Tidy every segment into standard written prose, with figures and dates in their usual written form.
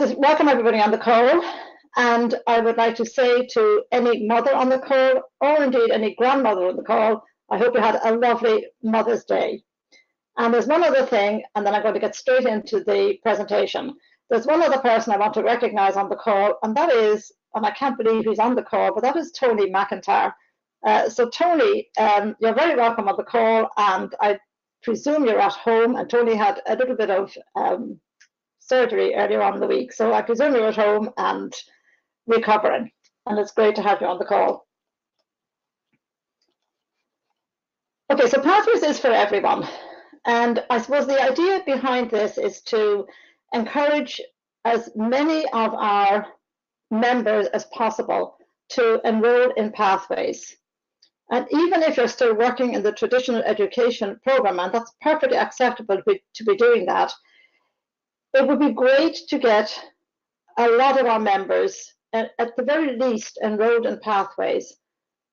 to welcome everybody on the call, and I would like to say to any mother on the call, or indeed any grandmother on the call, I hope you had a lovely Mother's Day. And there's one other thing, and then I'm going to get straight into the presentation. There's one other person I want to recognize on the call, and that is, and I can't believe he's on the call, but that is Tony McIntyre. So Tony, you're very welcome on the call, and I presume you're at home, and Tony had a little bit of surgery earlier on in the week, so I presume you're at home and recovering, and it's great to have you on the call. Okay, so Pathways is for everyone, and I suppose the idea behind this is to encourage as many of our members as possible to enroll in Pathways. And even if you're still working in the traditional education program, and that's perfectly acceptable to be doing that, it would be great to get a lot of our members, at the very least, enrolled in Pathways.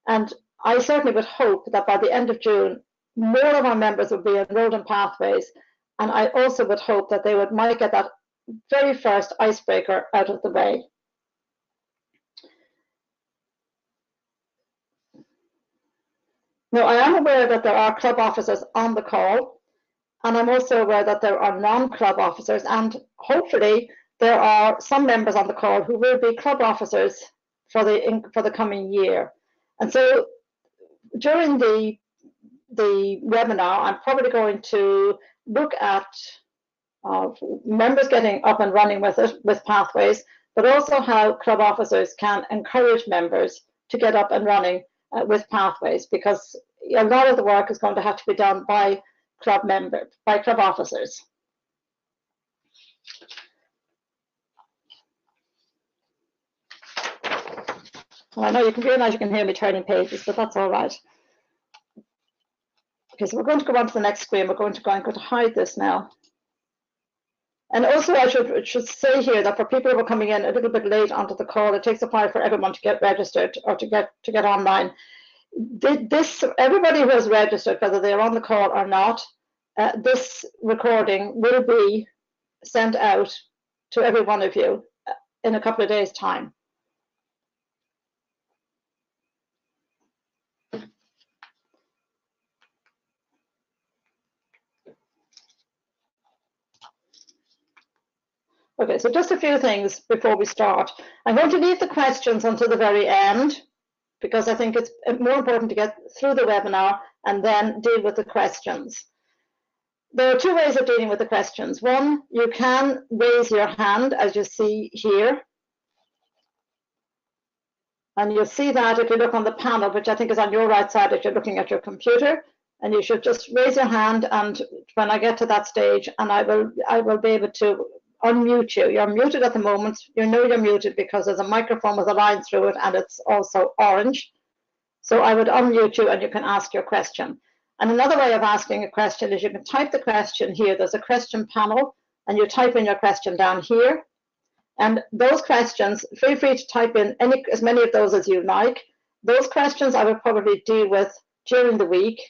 And I certainly would hope that by the end of June, more of our members would be enrolled in Pathways. And I also would hope that they might get that very first icebreaker out of the way. Now, I am aware that there are club officers on the call, and I'm also aware that there are non-club officers, and hopefully there are some members on the call who will be club officers for the coming year. And so during the webinar, I'm probably going to look at members getting up and running with Pathways, but also how club officers can encourage members to get up and running with Pathways, because a lot of the work is going to have to be done by club officers. Well, I know you can realize you can hear me turning pages, but that's all right. Okay, so we're going to go on to the next screen. I'm going to hide this now. And also, I should say here that for people who are coming in a little bit late onto the call, it takes a while for everyone to get registered or to get online. Everybody who has registered, whether they're on the call or not, this recording will be sent out to every one of you in a couple of days' time. Okay, so just a few things before we start. I'm going to leave the questions until the very end, because I think it's more important to get through the webinar and then deal with the questions. There are two ways of dealing with the questions. One, you can raise your hand, as you see here. And you'll see that if you look on the panel, which I think is on your right side if you're looking at your computer. And you should just raise your hand, and when I get to that stage, and I will be able to unmute you. You're muted at the moment. You know you're muted because there's a microphone with a line through it, and it's also orange. So I would unmute you and you can ask your question. And another way of asking a question is you can type the question here. There's a question panel, and you type in your question down here. And those questions, feel free to type in as many of those as you like. Those questions I would probably deal with during the week,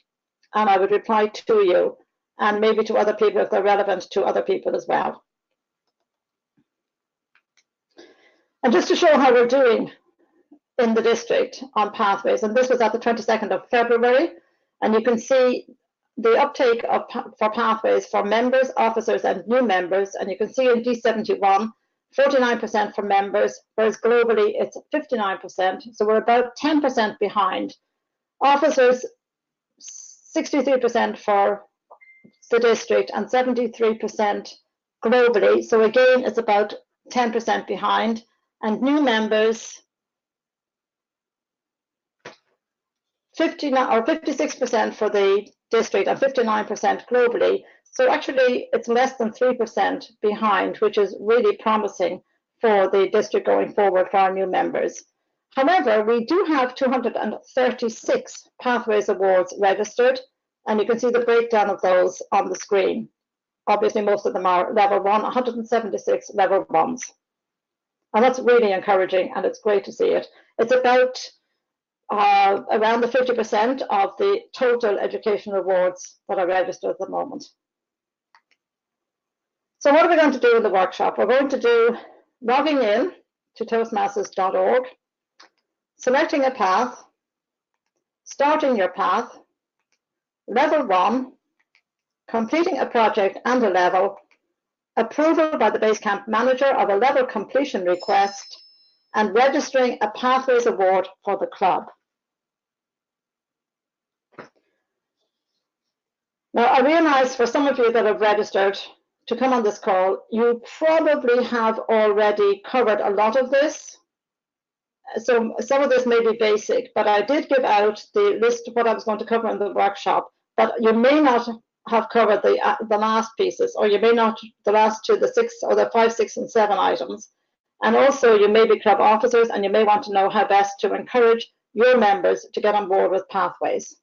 and I would reply to you, and maybe to other people if they're relevant to other people as well. And just to show how we're doing in the district on Pathways, and this was at the 22nd of February, and you can see the uptake for Pathways for members, officers, and new members, and you can see in D71, 49% for members, whereas globally it's 59%, so we're about 10% behind. Officers, 63% for the district and 73% globally, so again it's about 10% behind. And new members, 56% for the district and 59% globally. So actually, it's less than 3% behind, which is really promising for the district going forward for our new members. However, we do have 236 Pathways Awards registered, and you can see the breakdown of those on the screen. Obviously, most of them are level 1, 176 level 1s. And that's really encouraging, and it's great to see it. It's about around the 50% of the total education awards that are registered at the moment. So what are we going to do in the workshop? We're going to do logging in to Toastmasters.org, selecting a path, starting your path, level 1, completing a project and a level, approval by the Basecamp manager of a level completion request, and registering a Pathways Award for the club. Now, I realize for some of you that have registered to come on this call, you probably have already covered a lot of this. So some of this may be basic, but I did give out the list of what I was going to cover in the workshop, but you may not have covered the last pieces, or you may not the last two, the 6 or the 5, 6, and 7 items. And also you may be club officers and you may want to know how best to encourage your members to get on board with Pathways.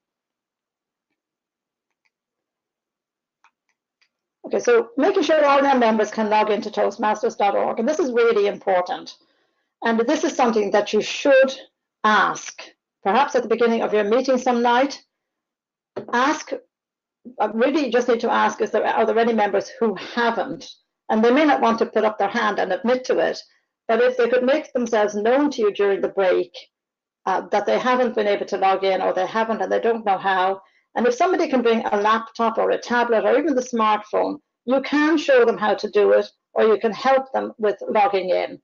Okay, so making sure all our members can log into Toastmasters.org, and this is really important. And this is something that you should ask, perhaps at the beginning of your meeting some night. Ask, really you just need to ask, are there any members who haven't? And they may not want to put up their hand and admit to it, but if they could make themselves known to you during the break, that they haven't been able to log in, or they haven't and they don't know how. And if somebody can bring a laptop or a tablet or even the smartphone, you can show them how to do it, or you can help them with logging in.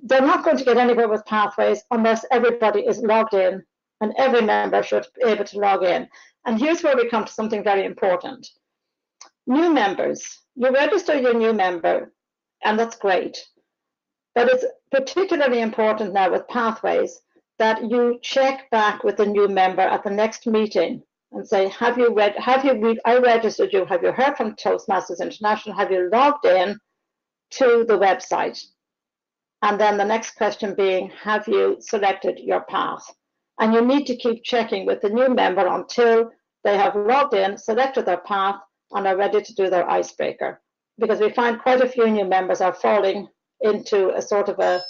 They're not going to get anywhere with Pathways unless everybody is logged in, and every member should be able to log in. And here's where we come to something very important. New members, you register your new member, and that's great. But it's particularly important now with Pathways that you check back with the new member at the next meeting and say, I registered you, have you heard from Toastmasters International, have you logged in to the website? And then the next question being, have you selected your path? And you need to keep checking with the new member until they have logged in, selected their path, and are ready to do their icebreaker. Because we find quite a few new members are falling into a sort of an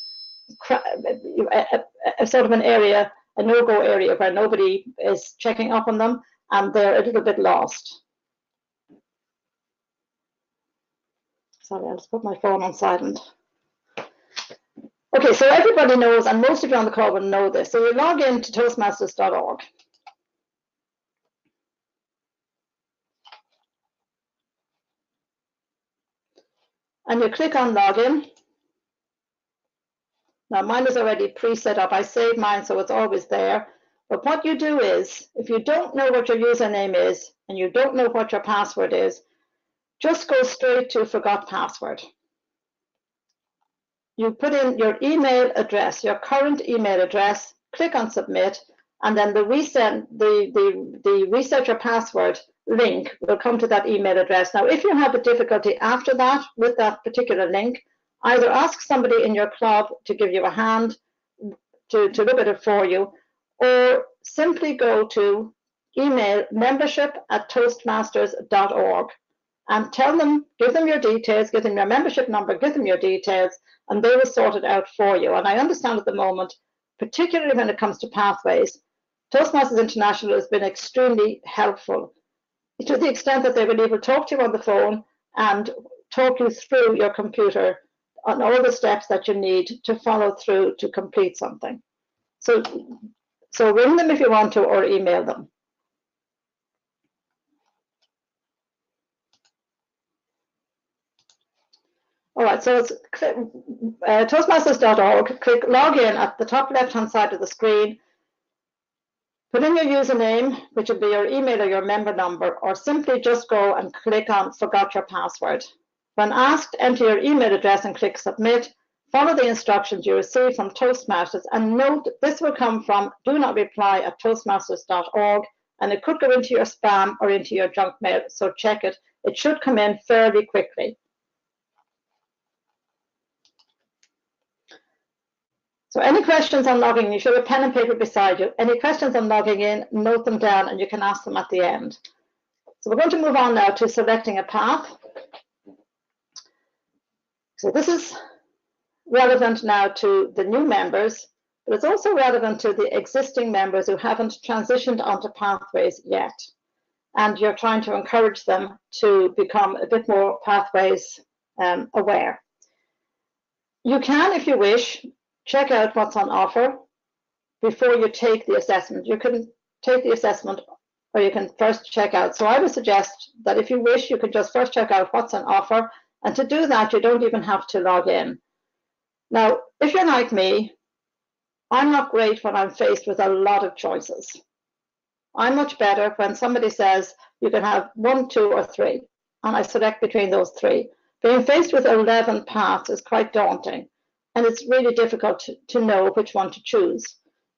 area, a no-go area where nobody is checking up on them, and they're a little bit lost. Sorry, I'll just put my phone on silent. Okay, so everybody knows, and most of you on the call will know this. So you log in to Toastmasters.org. And you click on Login. Now mine is already pre-set up. I saved mine so it's always there. But what you do is, if you don't know what your username is and you don't know what your password is, just go straight to Forgot Password. You put in your email address, your current email address, click on Submit, and then the reset your password link will come to that email address. Now, if you have a difficulty after that with that particular link, either ask somebody in your club to give you a hand to look at it for you, or simply go to email membership@toastmasters.org and tell them, give them your details, give them your membership number, give them your details, and they will sort it out for you. And I understand at the moment, particularly when it comes to Pathways, Toastmasters International has been extremely helpful to the extent that they will even talk to you on the phone and talk you through your computer on all the steps that you need to follow through to complete something. So ring them if you want to, or email them. All right, so it's Toastmasters.org. Click Login at the top left-hand side of the screen. Put in your username, which will be your email or your member number, or simply just go and click on Forgot Your Password. When asked, enter your email address and click Submit. Follow the instructions you receive from Toastmasters, and note this will come from do not reply at toastmasters.org, and it could go into your spam or into your junk mail, so check it. It should come in fairly quickly. So any questions on logging in, you should have a pen and paper beside you. Any questions on logging in, note them down and you can ask them at the end. So we're going to move on now to selecting a path. So this is relevant now to the new members, but it's also relevant to the existing members who haven't transitioned onto Pathways yet. And you're trying to encourage them to become a bit more Pathways aware. You can, if you wish, check out what's on offer before you take the assessment. You can take the assessment, or you can first check out. So I would suggest that if you wish, you could just first check out what's on offer. And to do that, you don't even have to log in. Now, if you're like me, I'm not great when I'm faced with a lot of choices. I'm much better when somebody says you can have 1, 2, or 3, and I select between those 3. Being faced with 11 paths is quite daunting, and it's really difficult to know which one to choose.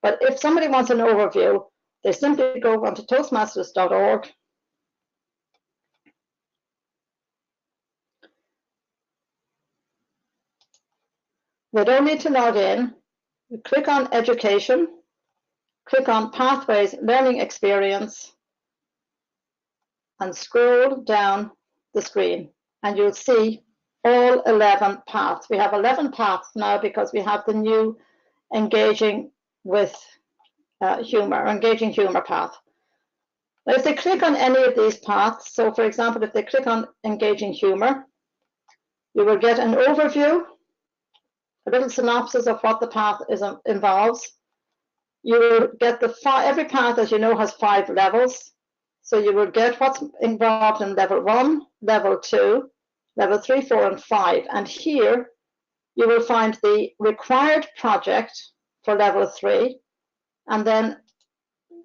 But if somebody wants an overview, they simply go onto Toastmasters.org. They don't need to log in. You click on Education, click on Pathways Learning Experience, and scroll down the screen, and you'll see all 11 paths. We have 11 paths now because we have the new engaging with engaging humor path. Now, if they click on any of these paths, so for example, if they click on engaging humor, you will get an overview, a little synopsis of what the path involves. You will get every path, as you know, has 5 levels. So you will get what's involved in level 1, level 2, level 3, 4, and 5. And here you will find the required project for level 3, and then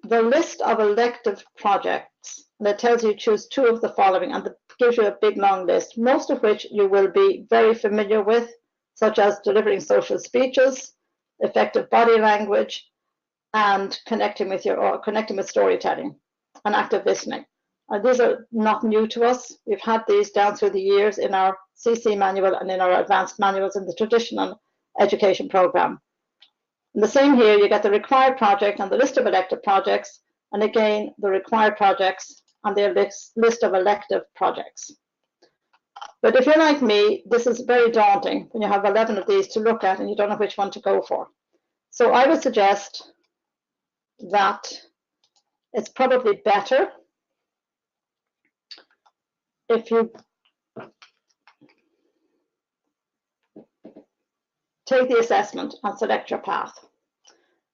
the list of elective projects. And it tells you choose 2 of the following, and it gives you a big long list, most of which you will be very familiar with, such as delivering social speeches, effective body language, and connecting with storytelling and active listening. These are not new to us. We've had these down through the years in our CC manual and in our advanced manuals in the traditional education program. And the same here, you get the required project and the list of elective projects, and again, the required projects and their list of elective projects. But if you're like me, this is very daunting when you have 11 of these to look at and you don't know which one to go for. So I would suggest that it's probably better if you take the assessment and select your path.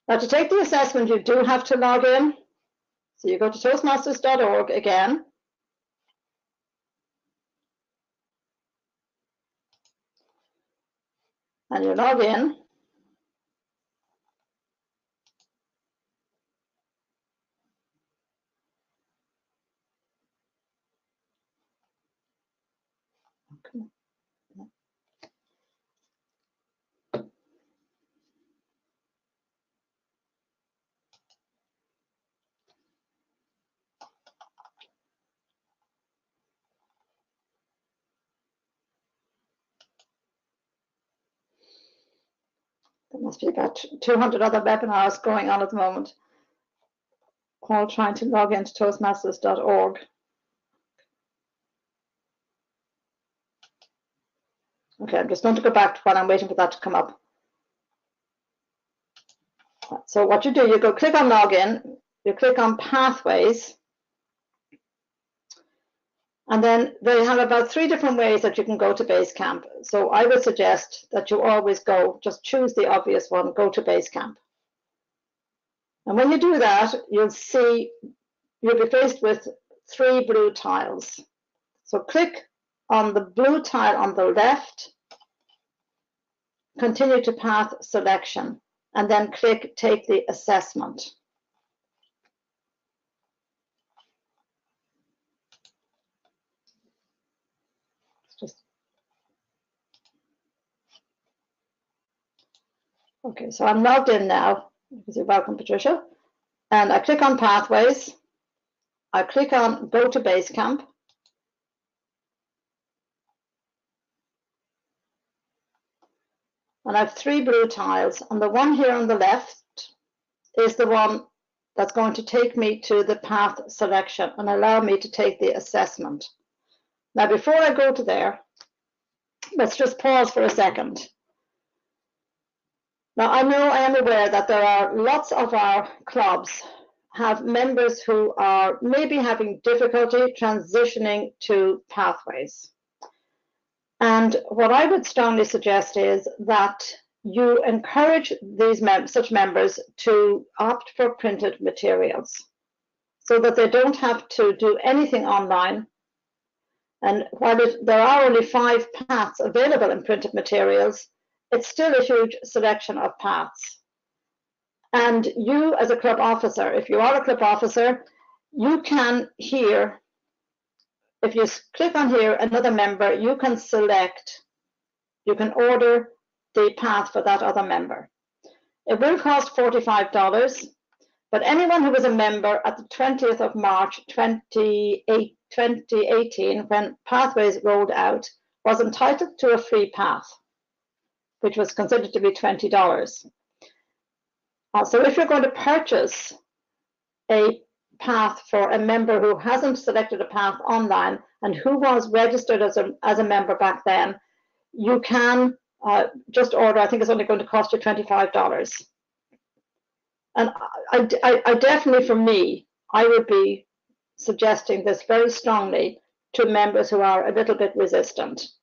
Now, to take the assessment, you do have to log in. So you go to Toastmasters.org again. And you log in. Okay. There must be about 200 other webinars going on at the moment, all trying to log into Toastmasters.org. Okay, I'm just going to go back to when I'm waiting for that to come up. So what you do, you go click on Login, you click on Pathways, and then they have about 3 different ways that you can go to Basecamp. So I would suggest that you always just choose the obvious one, go to Basecamp. And when you do that, you'll be faced with 3 blue tiles. So click on the blue tile on the left, continue to path selection, and then click Take the Assessment. Okay, so I'm logged in now. You're welcome, Patricia. And I click on Pathways. I click on Go to Basecamp. And I have 3 blue tiles. And the one here on the left is the one that's going to take me to the path selection and allow me to take the assessment. Now, before I go to there, let's just pause for a second. Now, I am aware that there are lots of our clubs have members who are maybe having difficulty transitioning to pathways. And what I would strongly suggest is that you encourage these such members to opt for printed materials so that they don't have to do anything online. And while there are only 5 paths available in printed materials, it's still a huge selection of paths. And you, as a club officer, if you are a club officer, you can here, if you click on here, another member, you can select, you can order the path for that other member. It will cost $45, but anyone who was a member at the 20th of March 2018, when Pathways rolled out, was entitled to a free path, which was considered to be $20. So if you're going to purchase a path for a member who hasn't selected a path online and who was registered as a member back then, you can just order. I think it's only going to cost you $25. And I definitely, for me, I would be suggesting this very strongly to members who are a little bit resistant.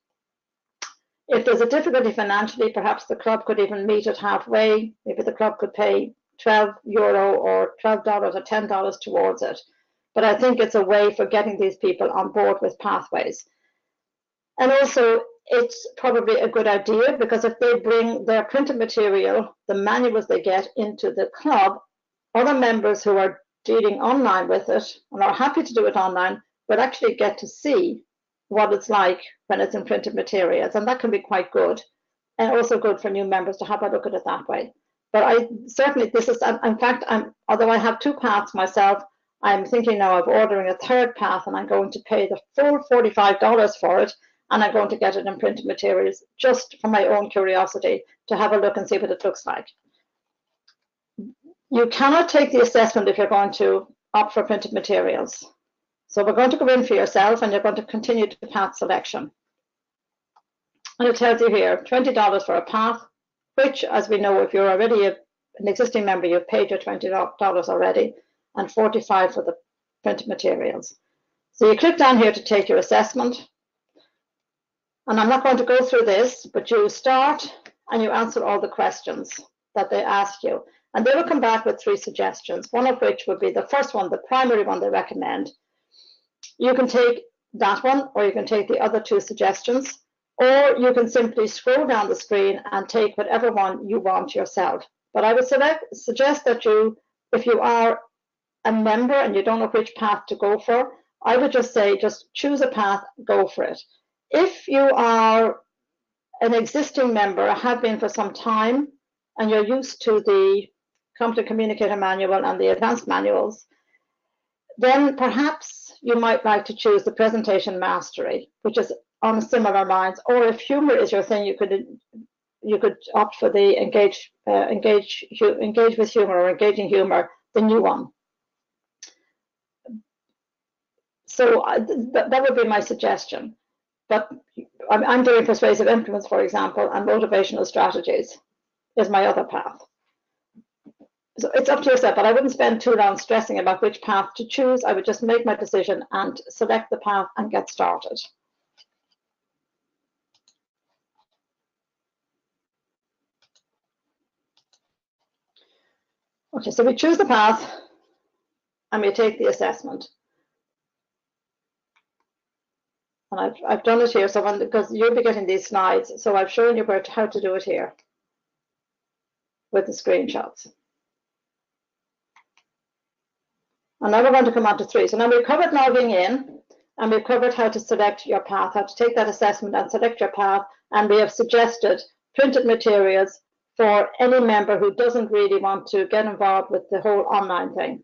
If there's a difficulty financially, perhaps the club could even meet it halfway. Maybe the club could pay €12 or $12 or $10 towards it. But I think it's a way for getting these people on board with Pathways. And also, it's probably a good idea because if they bring their printed material, the manuals they get into the club, other members who are dealing online with it and are happy to do it online will actually get to see what it's like when it's in printed materials, and that can be quite good, and also good for new members to have a look at it that way. But I certainly, this is, in fact, although I have 2 paths myself, I'm thinking now of ordering a 3rd path, and I'm going to pay the full $45 for it, and I'm going to get it in printed materials just for my own curiosity to have a look and see what it looks like. You cannot take the assessment if you're going to opt for printed materials. So we're going to go in for yourself and you're going to continue to path selection. And it tells you here, $20 for a path, which, as we know, if you're already an existing member, you've paid your $20 already, and $45 for the printed materials. So you click down here to take your assessment. And I'm not going to go through this, but you start and you answer all the questions that they ask you. And they will come back with 3 suggestions, one of which would be the first one, the primary one they recommend. You can take that one, or you can take the other 2 suggestions, or you can simply scroll down the screen and take whatever one you want yourself. But I would suggest that you, if you are a member and you don't know which path to go for, I would just say, just choose a path, go for it. If you are an existing member, have been for some time, and you're used to the Competent Communicator Manual and the advanced manuals, then perhaps you might like to choose the Presentation Mastery, which is on similar lines. Or if humor is your thing, you could opt for the engage with humor or engaging humor, the new one. So that would be my suggestion. But I'm doing persuasive influence, for example, and motivational strategies is my other path. So it's up to yourself, but I wouldn't spend too long stressing about which path to choose. I would just make my decision and select the path and get started. Okay, so we choose the path and we take the assessment. And I've done it here, so because you'll be getting these slides, so I've shown you how to do it here with the screenshots. And now we're going to come on to 3. So now we've covered logging in, and we've covered how to select your path, how to take that assessment and select your path, and we have suggested printed materials for any member who doesn't really want to get involved with the whole online thing.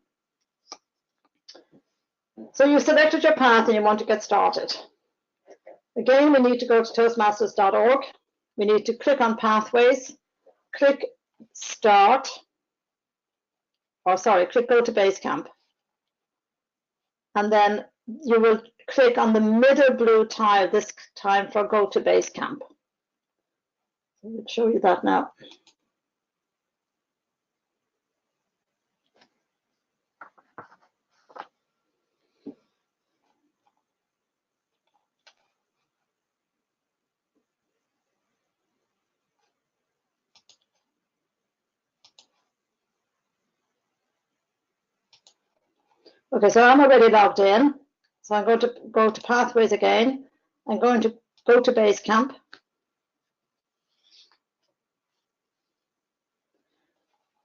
So you've selected your path and you want to get started. Again, we need to go to Toastmasters.org. We need to click on Pathways, click Start, or sorry, click Go to Basecamp. And then you will click on the middle blue tile this time for Go to Basecamp. I'll show you that now. Okay, so I'm already logged in. So I'm going to go to Pathways again. I'm going to go to Basecamp.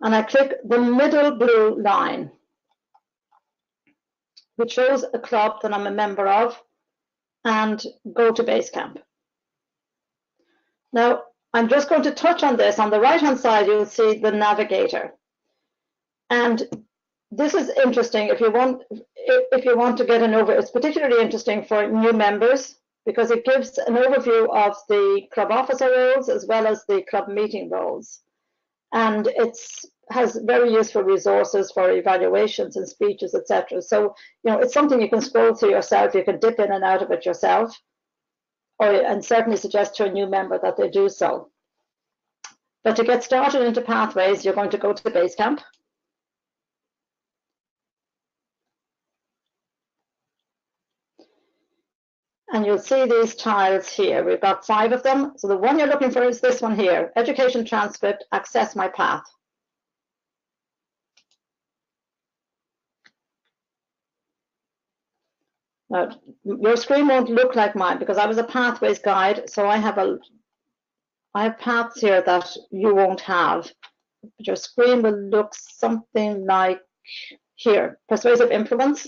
And I click the middle blue line, which shows a club that I'm a member of, and go to Basecamp. Now, I'm just going to touch on this. On the right-hand side, you'll see the navigator. And this is interesting if you want to get an overview. It's particularly interesting for new members because it gives an overview of the club officer roles as well as the club meeting roles. And it has very useful resources for evaluations and speeches, etc. So, it's something you can scroll through yourself. You can dip in and out of it yourself, and certainly suggest to a new member that they do so. But to get started into Pathways, you're going to go to the Basecamp. And you'll see these tiles here. We've got 5 of them. So the one you're looking for is this one here, Education Transcript, Access My Path. Now, your screen won't look like mine because I was a Pathways guide, so I have paths here that you won't have. But your screen will look something like here, Persuasive Influence.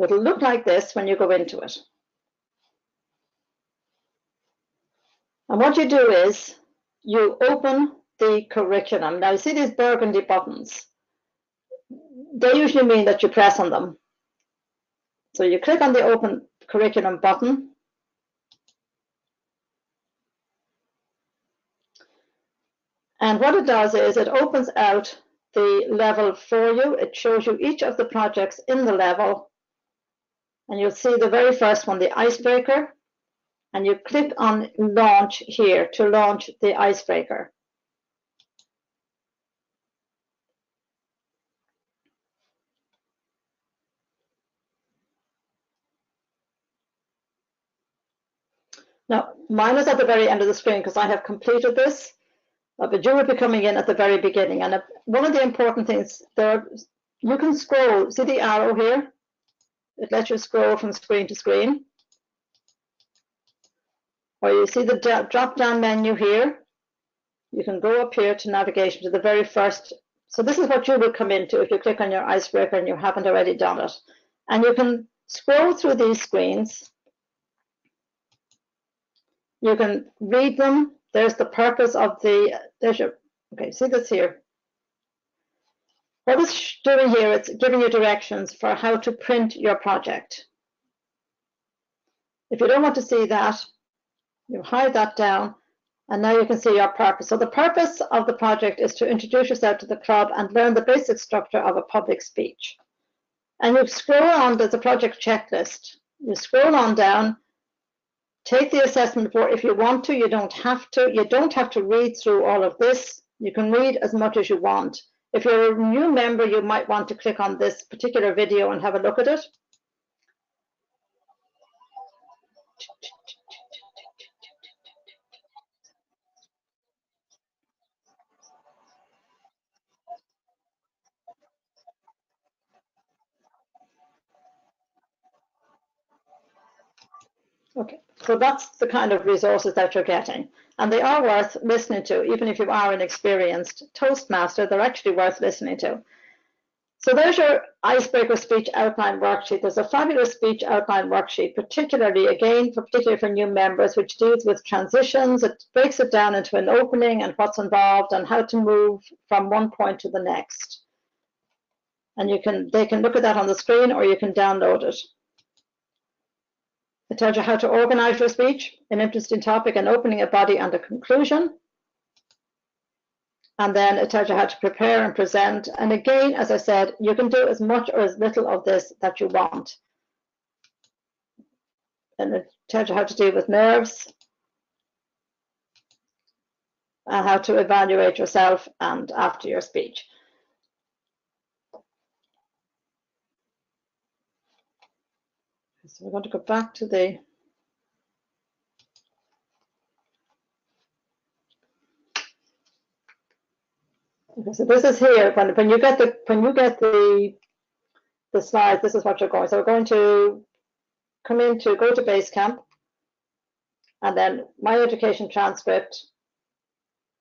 It'll look like this when you go into it. And what you do is you open the curriculum. Now you see these burgundy buttons. They usually mean that you press on them. So you click on the Open Curriculum button. And what it does is it opens out the level for you. It shows you each of the projects in the level. And you'll see the very first one, the Icebreaker. And you click on Launch here to launch the Icebreaker. Now, mine is at the very end of the screen because I have completed this, but you will be coming in at the very beginning. And one of the important things there, you can scroll. See the arrow here? It lets you scroll from screen to screen. Or you see the drop-down menu here. You can go up here to navigation to the very first. So this is what you will come into if you click on your Icebreaker and you haven't already done it. And you can scroll through these screens. You can read them. There's the purpose of okay, see this here. What it's doing here, it's giving you directions for how to print your project. If you don't want to see that, you hide that down, and now you can see your purpose. So the purpose of the project is to introduce yourself to the club and learn the basic structure of a public speech. And you scroll on, there's a project checklist. You scroll on down, take the assessment board if you want to. You don't have to. You don't have to read through all of this. You can read as much as you want. If you're a new member, you might want to click on this particular video and have a look at it. Okay, so that's the kind of resources that you're getting. And they are worth listening to, even if you are an experienced Toastmaster, they're actually worth listening to. So there's your Icebreaker speech outline worksheet. There's a fabulous speech outline worksheet, particularly for new members, which deals with transitions. It breaks it down into an opening and what's involved and how to move from one point to the next. And they can look at that on the screen or you can download it. It tells you how to organize your speech, an interesting topic, an opening, a body, and a conclusion. And then it tells you how to prepare and present. And again, as I said, you can do as much or as little of this that you want. And it tells you how to deal with nerves, and how to evaluate yourself and after your speech. So we're going to go back to the okay, so this is here when you get the the slides, this is what you're going. So we're going to come into, go to Basecamp, and then my education transcript,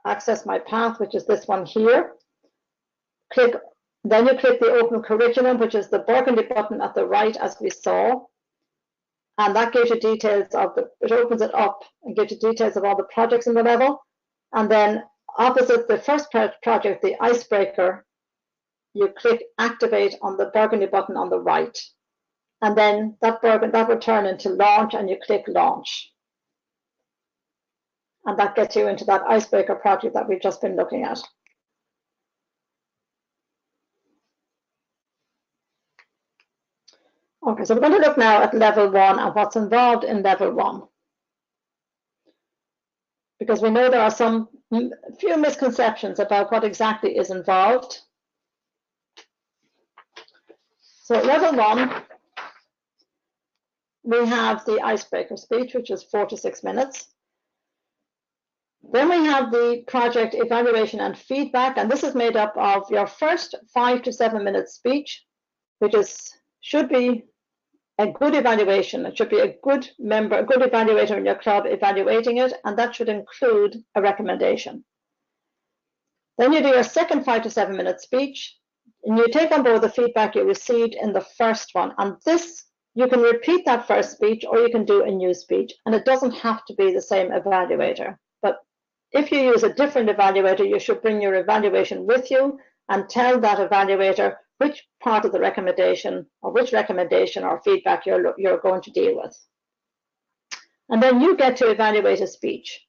access my path, which is this one here. Then you click the open curriculum, which is the burgundy button at the right, as we saw. And that gives you details of it opens it up and gives you details of all the projects in the level. And then opposite the first project, the icebreaker, you click activate on the burgundy button on the right. And then that will turn into launch, and you click launch. And that gets you into that icebreaker project that we've just been looking at. Okay, so we're going to look now at level 1 and what's involved in level 1. Because we know there are few misconceptions about what exactly is involved. So level 1, we have the icebreaker speech, which is 4 to 6 minutes. Then we have the project evaluation and feedback, and this is made up of your first 5 to 7 minute speech, which should be a good evaluation. It should be a good member, a good evaluator in your club evaluating it, and that should include a recommendation. Then you do your second 5 to 7 minute speech, and you take on board the feedback you received in the first one. And this, you can repeat that first speech, or you can do a new speech, and it doesn't have to be the same evaluator. But if you use a different evaluator, you should bring your evaluation with you and tell that evaluator which part of the recommendation or which recommendation or feedback you're going to deal with. And then you get to evaluate a speech.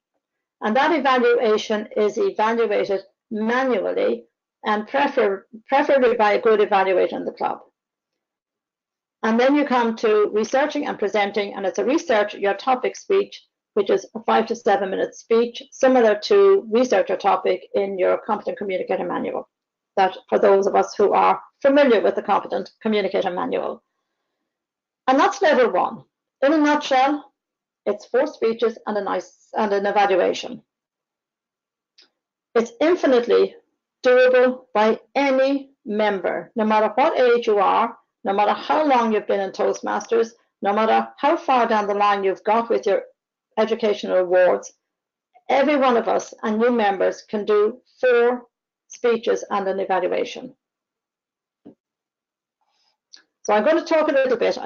And that evaluation is evaluated manually and preferably by a good evaluator in the club. And then you come to researching and presenting, and it's a research your topic speech, which is a 5 to 7 minute speech, similar to research your topic in your Competent Communicator Manual. That for those of us who are familiar with the Competent Communicator Manual. And that's level 1. In a nutshell, it's 4 speeches and an evaluation. It's infinitely doable by any member, no matter what age you are, no matter how long you've been in Toastmasters, no matter how far down the line you've got with your educational awards. Every one of us and new members can do 4 speeches and an evaluation. So I'm going to talk a little bit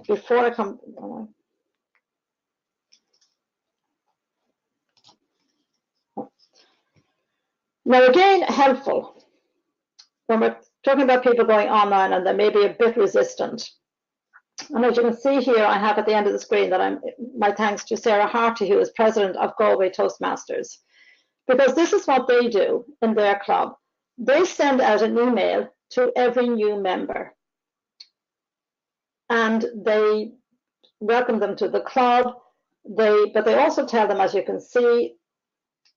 before I come. Now again, helpful when we're talking about people going online and they may be a bit resistant. And as you can see here, I have at the end of the screen that my thanks to Sarah Harty, who is president of Galway Toastmasters. Because this is what they do in their club. They send out an email to every new member. And they welcome them to the club. But they also tell them, as you can see,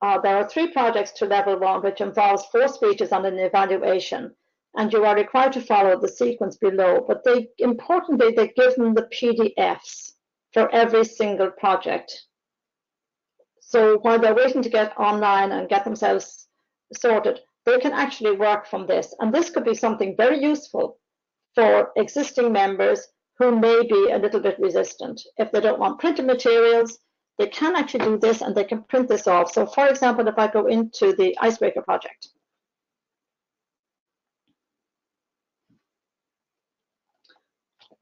there are 3 projects to level 1, which involves 4 speeches and an evaluation. And you are required to follow the sequence below. But importantly, they give them the PDFs for every single project. So while they're waiting to get online and get themselves sorted, they can actually work from this. And this could be something very useful for existing members who may be a little bit resistant. If they don't want printed materials, they can actually do this and they can print this off. So for example, if I go into the Icebreaker project.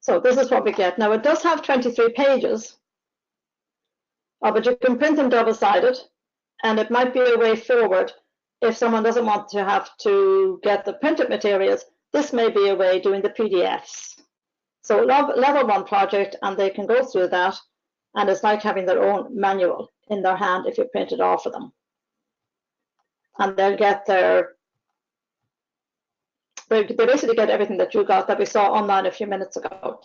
So this is what we get. Now it does have 23 pages. But you can print them double-sided, and it might be a way forward if someone doesn't want to have to get the printed materials. This may be a way doing the PDFs. So level 1 project, and they can go through that, and it's like having their own manual in their hand if you print it off for them. And they'll get they basically get everything that you got that we saw online a few minutes ago.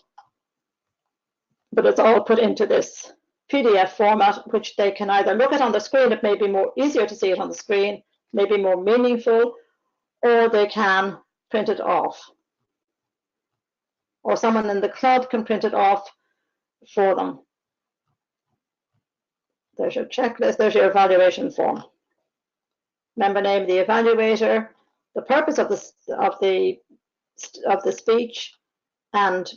But it's all put into this PDF format, which they can either look at on the screen. It may be more easier to see it on the screen, maybe more meaningful, or they can print it off. Or someone in the club can print it off for them. There's your checklist, there's your evaluation form. Member name, the evaluator, the purpose of the speech, and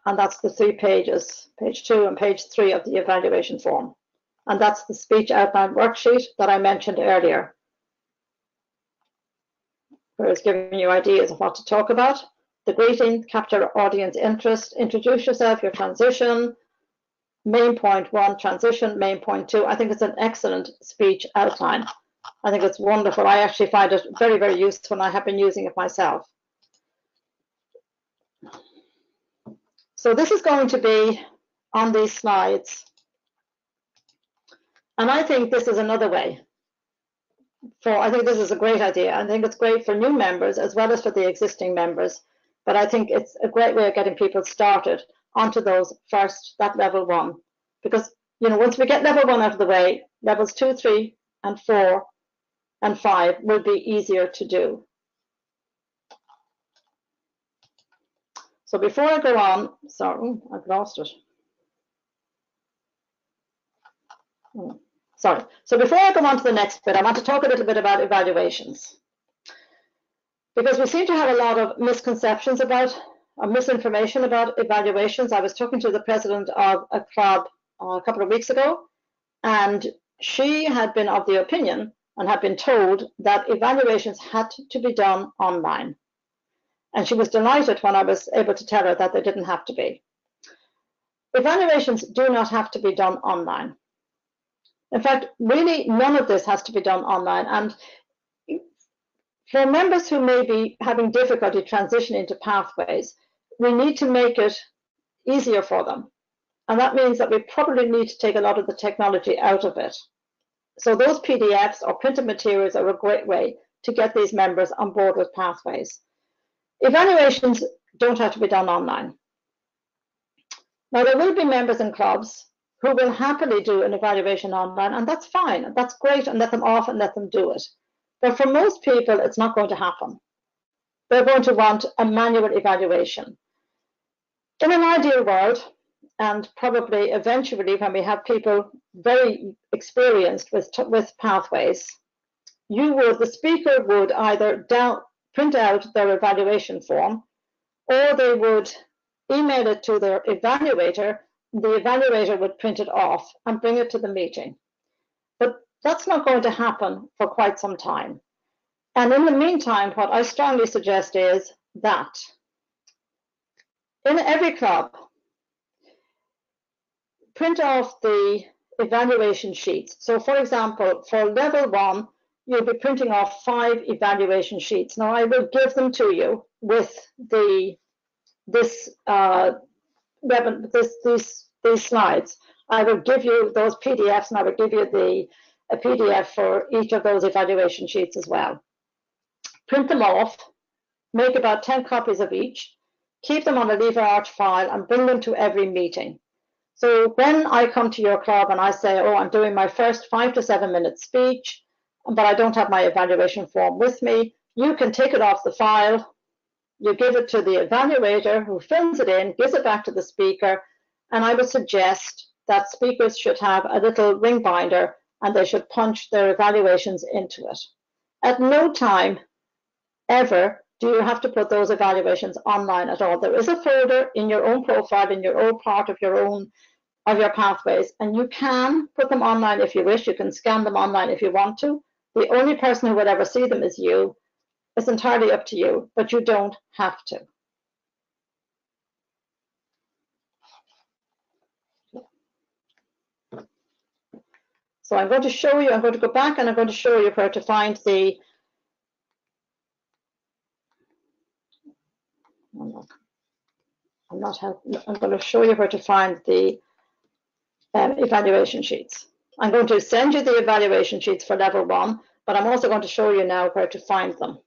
that's the 3 pages, page 2 and page 3 of the evaluation form. And that's the speech outline worksheet that I mentioned earlier, where it's giving you ideas of what to talk about. The greeting, capture audience interest, introduce yourself, your transition, main point 1, transition, main point 2. I think it's an excellent speech outline. I think it's wonderful. I actually find it very, very useful, and I have been using it myself. So this is going to be on these slides. And I think this is another way. I think this is a great idea. I think it's great for new members as well as for the existing members. But I think it's a great way of getting people started onto that level 1. Because, once we get level 1 out of the way, levels 2, 3, and 4, and 5 will be easier to do. So before I go on, sorry, I've lost it. Sorry. So before I go on to the next bit, I want to talk a little bit about evaluations. Because we seem to have a lot of misconceptions about, or misinformation about evaluations. I was talking to the president of a club a couple of weeks ago, and she had been of the opinion and had been told that evaluations had to be done online. And she was delighted when I was able to tell her that they didn't have to be. Evaluations do not have to be done online. In fact, really none of this has to be done online. And for members who may be having difficulty transitioning to pathways, we need to make it easier for them. And that means that we probably need to take a lot of the technology out of it. So those PDFs or printed materials are a great way to get these members on board with pathways. Evaluations don't have to be done online. Now, there will be members in clubs who will happily do an evaluation online, and that's fine, that's great, and let them off and let them do it. But for most people, it's not going to happen. They're going to want a manual evaluation. In an ideal world, and probably eventually when we have people very experienced with pathways, the speaker would either print out their evaluation form, or they would email it to their evaluator. The evaluator would print it off and bring it to the meeting. But that's not going to happen for quite some time. And in the meantime, what I strongly suggest is that in every club, print off the evaluation sheets. So for example, for level 1, you'll be printing off 5 evaluation sheets. Now I will give them to you with these slides. I will give you those PDFs, and I will give you a PDF for each of those evaluation sheets as well. Print them off, make about 10 copies of each, keep them on a LeverArch file, and bring them to every meeting. So when I come to your club and I say, oh, I'm doing my first 5 to 7 minute speech, but I don't have my evaluation form with me, you can take it off the file, you give it to the evaluator who fills it in, gives it back to the speaker, and I would suggest that speakers should have a little ring binder and they should punch their evaluations into it. At no time ever do you have to put those evaluations online at all. There is a folder in your own profile, in your own part of your pathways, and you can put them online if you wish. You can scan them online if you want to. The only person who will ever see them is you. It's entirely up to you, but you don't have to. So I'm going to show you, I'm going to go back and I'm going to show you where to find the I'm going to show you where to find the evaluation sheets. I'm going to send you the evaluation sheets for level 1, but I'm also going to show you now where to find them.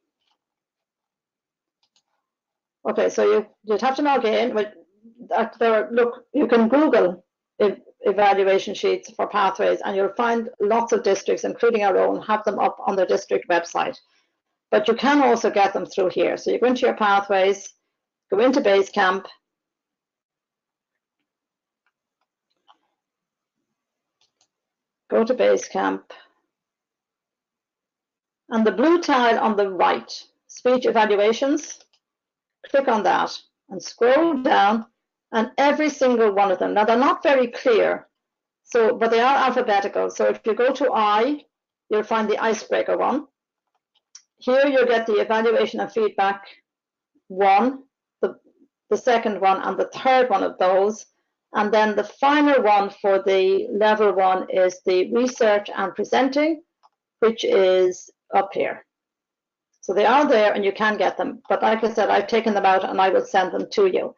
Okay, so you'd have to log in. Look, you can Google evaluation sheets for pathways, and you'll find lots of districts, including our own, have them up on their district website. But you can also get them through here. So you go into your pathways, go into Basecamp, go to Basecamp, and the blue tile on the right, speech evaluations, click on that and scroll down, and every single one of them, now they're not very clear, so but they are alphabetical. So if you go to I, you'll find the icebreaker one. Here you'll get the evaluation and feedback one, the second one, and the third one of those. And then the final one for the level one is the research and presenting, which is up here. So they are there and you can get them. But like I said, I've taken them out and I will send them to you.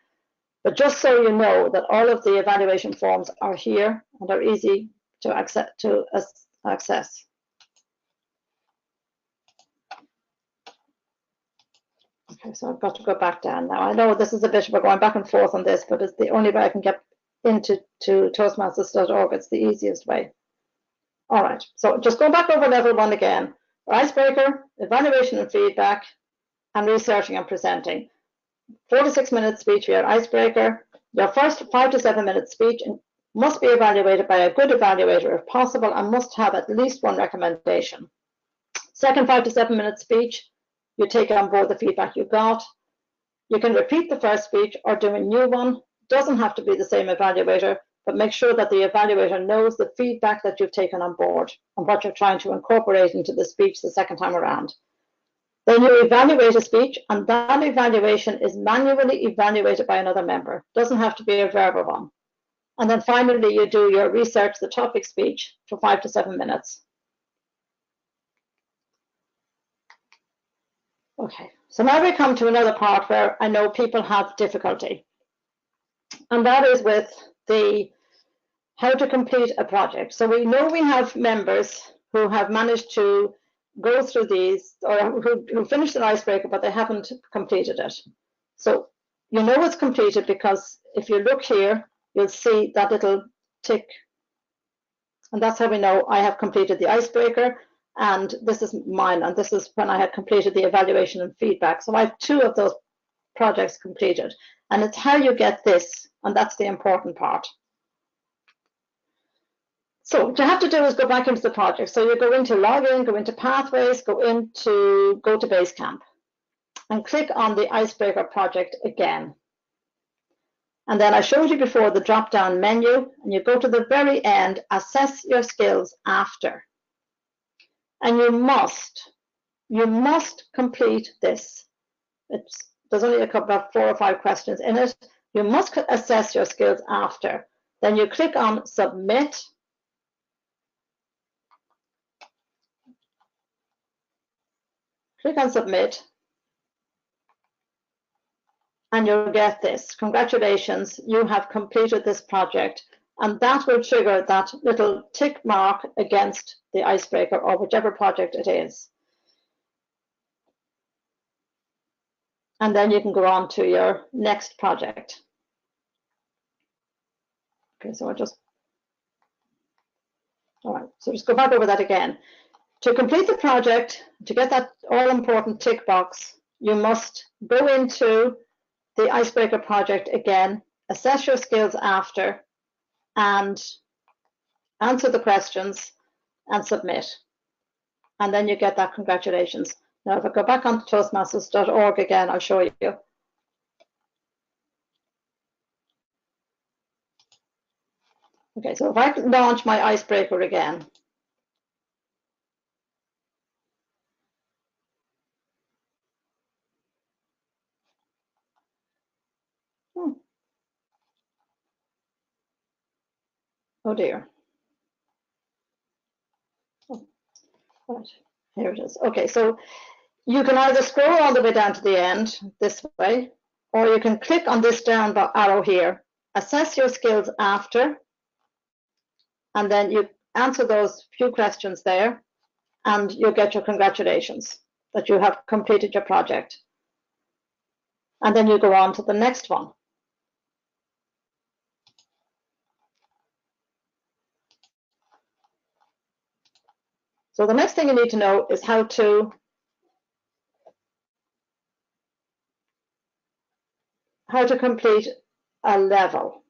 But just so you know that all of the evaluation forms are here and are easy to access. Okay, so I've got to go back down now. I know this is a bit, we're going back and forth on this, but it's the only way I can get into Toastmasters.org. It's the easiest way. All right, so just go back over level one again. Icebreaker, evaluation and feedback, and researching and presenting. 4 to 6 minute speech for your icebreaker. Your first 5 to 7 minute speech must be evaluated by a good evaluator if possible and must have at least one recommendation. Second 5 to 7 minute speech, you take on board the feedback you got. You can repeat the first speech or do a new one. Doesn't have to be the same evaluator, but make sure that the evaluator knows the feedback that you've taken on board and what you're trying to incorporate into the speech the second time around. Then you evaluate a speech, and that evaluation is manually evaluated by another member. Doesn't have to be a verbal one. And then finally, you do your research the topic speech for 5 to 7 minutes. Okay, so now we come to another part where I know people have difficulty. And that is with the how to complete a project. So we know we have members who have managed to go through these, or who finished an icebreaker, but they haven't completed it. So you know it's completed because if you look here, you'll see that little tick. And that's how we know I have completed the icebreaker. And this is mine, and this is when I had completed the evaluation and feedback. So I have 2 of those projects completed. And it's how you get this, and that's the important part. So what you have to do is go back into the project. So you go into login, go into pathways, go to Basecamp, and click on the icebreaker project again. And then I showed you before the drop-down menu, and you go to the very end, assess your skills after. And you must complete this. There's only about 4 or 5 questions in it. You must assess your skills after. Then you click on submit. Click on submit. And you'll get this. Congratulations, you have completed this project. And that will trigger that little tick mark against the icebreaker or whichever project it is. And then you can go on to your next project. Okay, so all right, so just go back over that again. To complete the project, to get that all-important tick box, you must go into the icebreaker project again, assess your skills after, and answer the questions and submit. And then you get that congratulations. Now, if I go back onto Toastmasters.org again, I'll show you. Okay, so if I launch my icebreaker again. Oh dear. Oh, right, here it is. Okay, so you can either scroll all the way down to the end this way, or you can click on this down arrow here, assess your skills after, and then you answer those few questions there, and you'll get your congratulations that you have completed your project. And then you go on to the next one. So the next thing you need to know is how to complete a level.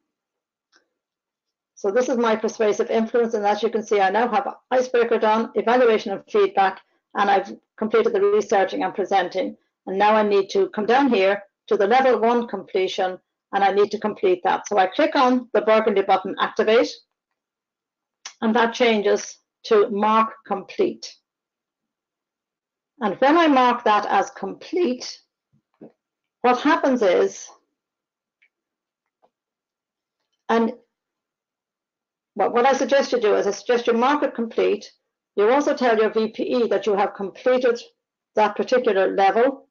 So this is my persuasive influence, and as you can see, I now have icebreaker done, evaluation and feedback, and I've completed the researching and presenting. And now I need to come down here to the level 1 completion, and I need to complete that. So I click on the burgundy button, activate, and that changes to mark complete. And when I mark that as complete, what happens is, and what I suggest you do is I suggest you mark it complete. You also tell your VPE that you have completed that particular level.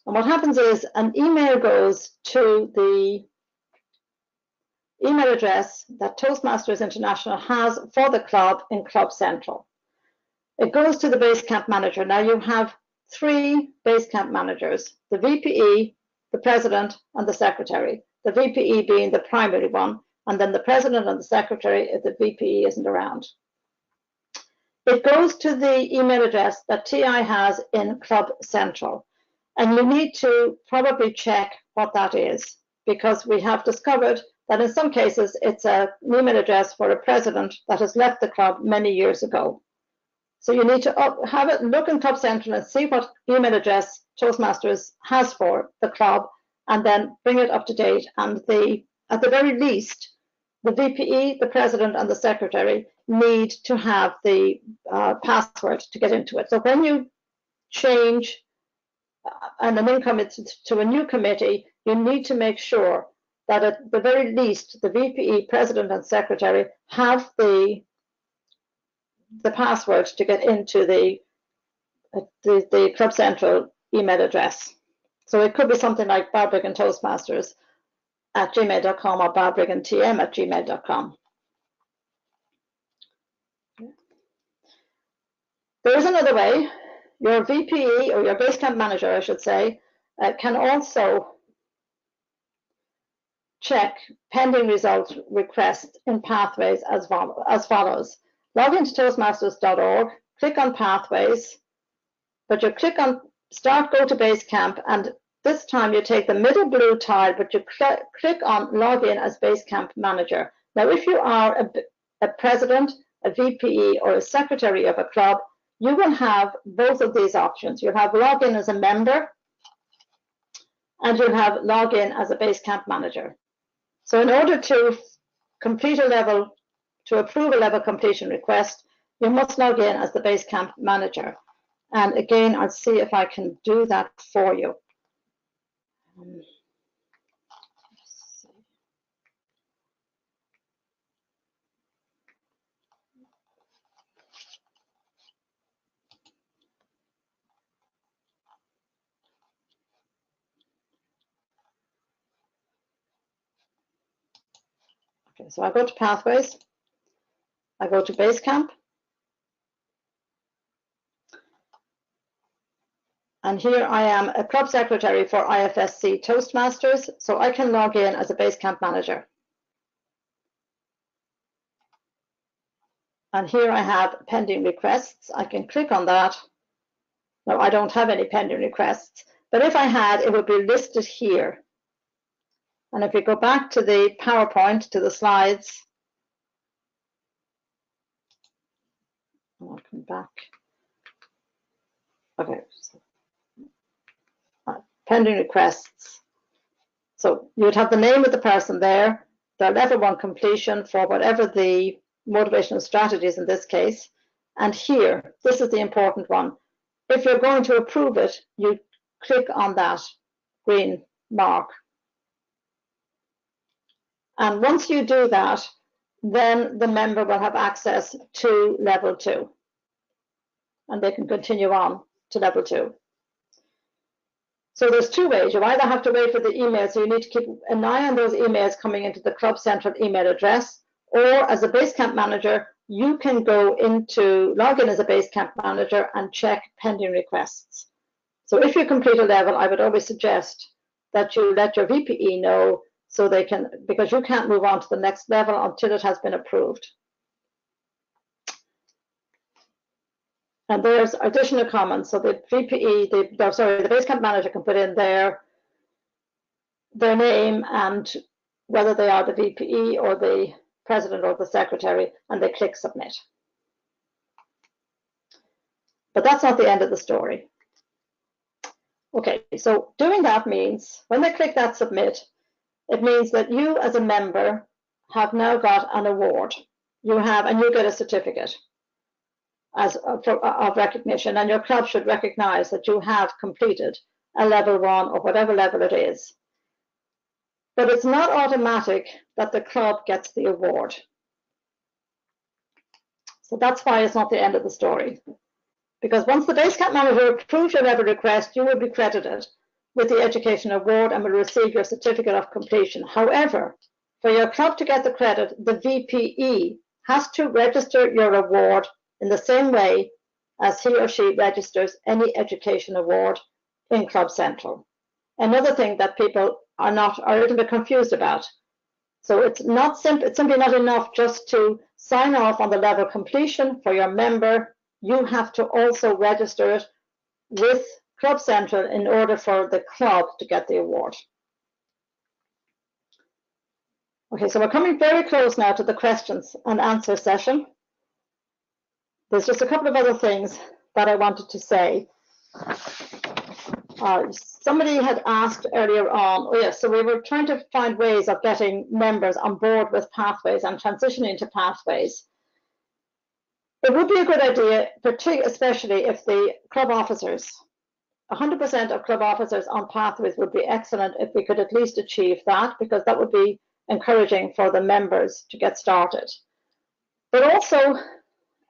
And what happens is an email goes to the email address that Toastmasters International has for the club in Club Central. It goes to the Basecamp manager. Now you have 3 Basecamp managers, the VPE, the president, and the secretary. The VPE being the primary one, and then the president and the secretary if the VPE isn't around. It goes to the email address that TI has in Club Central. And you need to probably check what that is, because we have discovered that in some cases it's an email address for a president that has left the club many years ago. So you need to have it look in Club Central and see what email address Toastmasters has for the club, and then bring it up to date. And at the very least, the VPE, the president, and the secretary need to have the password to get into it. So when you change and an income to a new committee, you need to make sure that at the very least, the VPE, president, and secretary have the password to get into the Club Central email address. So it could be something like barbrigandtoastmasters@gmail.com or barbrigandtm@gmail.com. There is another way. Your VPE, or your Basecamp manager, I should say, can also check pending result requests in pathways as follows. Log into toastmasters.org, click on pathways, but you click on start go to Basecamp, and this time you take the middle blue tile, but you click on log in as Basecamp manager. Now, if you are a president, a VPE, or a secretary of a club, you will have both of these options. You'll have log in as a member, and you'll have log in as a Basecamp manager. So in order to complete a level, to approve a level completion request, you must log in as the Basecamp manager. And again, I'll see if I can do that for you. Okay, so I go to Pathways, I go to Basecamp, and here I am a club secretary for IFSC Toastmasters, so I can log in as a Basecamp manager. And here I have pending requests. I can click on that. No, I don't have any pending requests, but if I had, it would be listed here. And if we go back to the PowerPoint, to the slides, I'll come back. Okay, so, pending requests. So you would have the name of the person there, their level 1 completion for whatever the motivational strategies in this case. And here, this is the important one. If you're going to approve it, you click on that green mark. And once you do that, then the member will have access to level 2. And they can continue on to level 2. So there's 2 ways. You either have to wait for the email, so you need to keep an eye on those emails coming into the Club Central email address, or as a Basecamp manager, you can go into, log in as a Basecamp manager and check pending requests. So if you complete a level, I would always suggest that you let your VPE know so they can, because you can't move on to the next level until it has been approved. And there's additional comments. So the VPE, the Basecamp manager can put in their name and whether they are the VPE or the president or the secretary, and they click submit. But that's not the end of the story. Okay, so doing that means when they click that submit, it means that you as a member have now got an award. You have, and you get a certificate as of recognition, and your club should recognize that you have completed a level 1 or whatever level it is. But it's not automatic that the club gets the award. So that's why it's not the end of the story. Because once the Basecamp manager approves your level request, you will be credited with the education award and will receive your certificate of completion. However, for your club to get the credit, the VPE has to register your award in the same way as he or she registers any education award in Club Central. Another thing that people are a little bit confused about. So it's simply not enough just to sign off on the level completion for your member. You have to also register it with Club Central in order for the club to get the award. Okay, so we're coming very close now to the questions and answer session. There's just a couple of other things that I wanted to say. Somebody had asked earlier on, oh yes, so we were trying to find ways of getting members on board with Pathways and transitioning to Pathways. It would be a good idea, especially if the club officers, 100% of club officers on Pathways would be excellent if we could at least achieve that, because that would be encouraging for the members to get started. But also,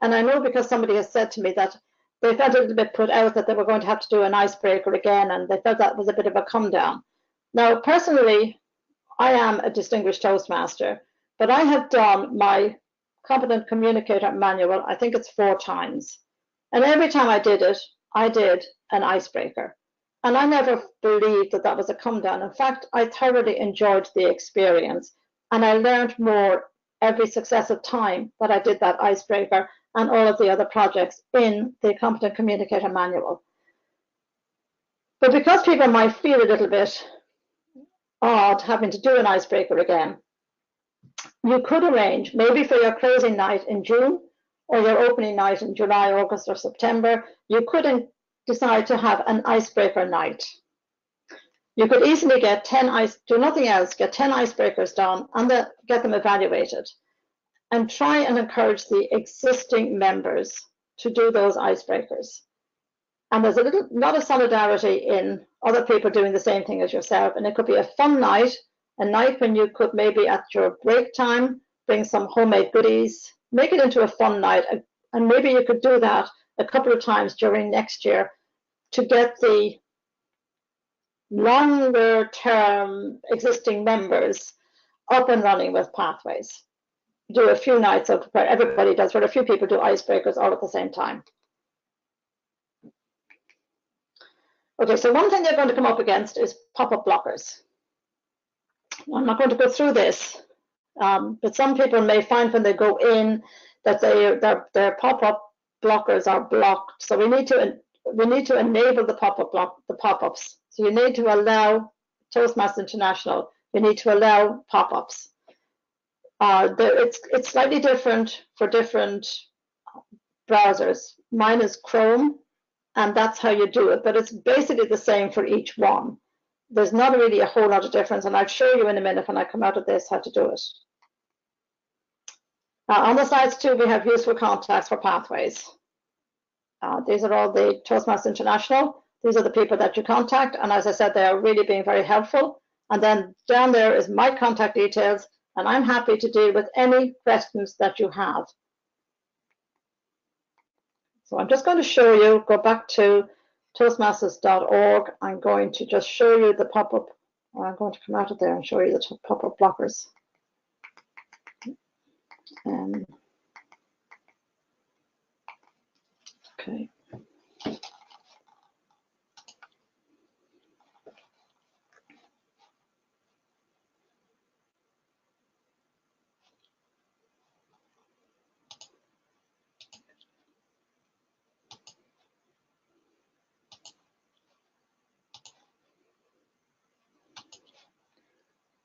and I know because somebody has said to me that they felt a little bit put out that they were going to have to do an icebreaker again, and they felt that was a bit of a come down. Now, personally, I am a distinguished Toastmaster, but I have done my Competent Communicator Manual, I think it's 4 times. And every time I did it, I did an icebreaker. And I never believed that that was a come down. In fact, I thoroughly enjoyed the experience, and I learned more every successive time that I did that icebreaker and all of the other projects in the Competent Communicator Manual. But because people might feel a little bit odd having to do an icebreaker again, you could arrange maybe for your closing night in June or your opening night in July, August, or September, you could decide to have an icebreaker night. You could easily get 10 do nothing else, get 10 icebreakers done and get them evaluated. And try and encourage the existing members to do those icebreakers. And there's a lot of solidarity in other people doing the same thing as yourself. And it could be a fun night, a night when you could maybe at your break time bring some homemade goodies, make it into a fun night. And maybe you could do that a couple of times during next year to get the longer term existing members up and running with Pathways. Do a few nights of where everybody does, where a few people do icebreakers all at the same time. Okay, so one thing they're going to come up against is pop-up blockers. I'm not going to go through this, but some people may find when they go in that their pop-up blockers are blocked. So we need to enable the pop-ups. So you need to allow Toastmasters International. You need to allow pop-ups. It's slightly different for different browsers. Mine is Chrome, and that's how you do it, but it's basically the same for each one. There's not really a whole lot of difference, and I'll show you in a minute when I come out of this how to do it. On the slides too, we have useful contacts for Pathways. These are all the Toastmasters International. These are the people that you contact, and as I said, they are really being very helpful. And then down there is my contact details, and I'm happy to deal with any questions that you have. So I'm just going to show you, go back to toastmasters.org. I'm going to just show you the pop-up. I'm going to come out of there and show you the pop-up blockers. Okay.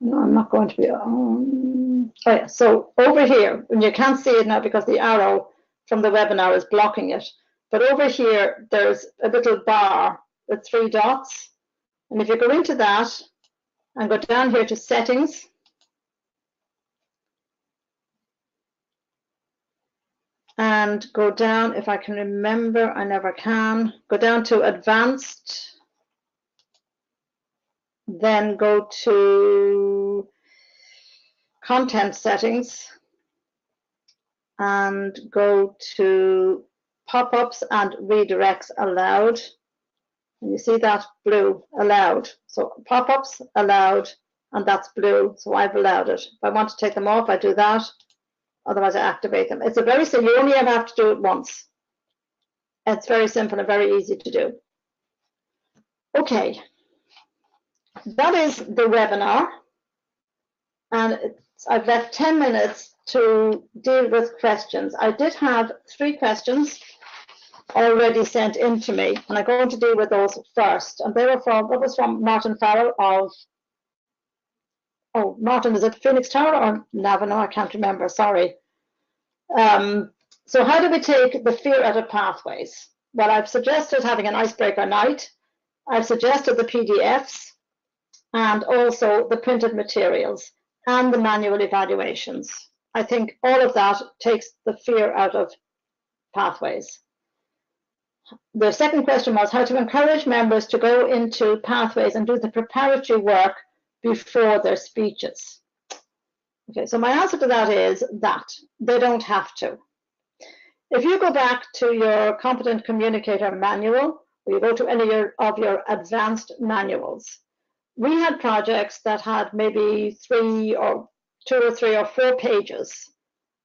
No, I'm not going to be. Oh yeah, so over here, and you can't see it now because the arrow from the webinar is blocking it. But over here, there's a little bar with 3 dots. And if you go into that and go down here to settings, and go down, if I can remember, I never can, go down to advanced, then go to content settings and go to pop-ups and redirects allowed. And you see that blue, allowed. So pop-ups allowed, and that's blue, so I've allowed it. If I want to take them off, I do that. Otherwise, I activate them. It's a very simple, you only ever have to do it once. It's very simple and very easy to do. Okay, that is the webinar. And I've left 10 minutes to deal with questions. I did have 3 questions already sent in to me, and I'm going to deal with those first. And they were from, what was from Martin Farrell of, oh, Martin, is it Phoenix Tower or Navino? I can't remember, sorry. So how do we take the fear out of pathways? Well, I've suggested having an icebreaker night. I've suggested the PDFs and also the printed materials and the manual evaluations. I think all of that takes the fear out of pathways. The second question was how to encourage members to go into pathways and do the preparatory work before their speeches. Okay, so my answer to that is that they don't have to. If you go back to your Competent Communicator manual, or you go to any of your advanced manuals, we had projects that had maybe 2 or 3 or 4 pages.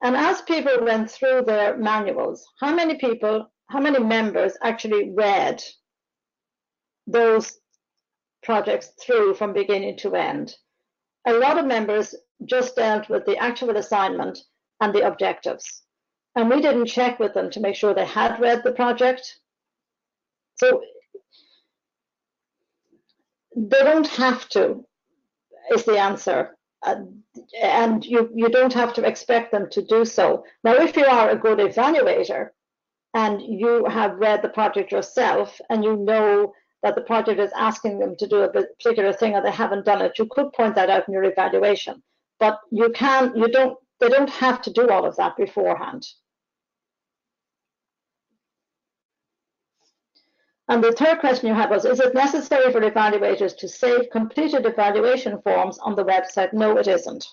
And as people went through their manuals, how many members actually read those projects through from beginning to end? A lot of members just dealt with the actual assignment and the objectives. And we didn't check with them to make sure they had read the project. So they don't have to, is the answer. And you don't have to expect them to do so. Now, if you are a good evaluator and you have read the project yourself and you know that the project is asking them to do a particular thing and they haven't done it, you could point that out in your evaluation. But they don't have to do all of that beforehand. And the third question you had was, is it necessary for evaluators to save completed evaluation forms on the website? No, it isn't.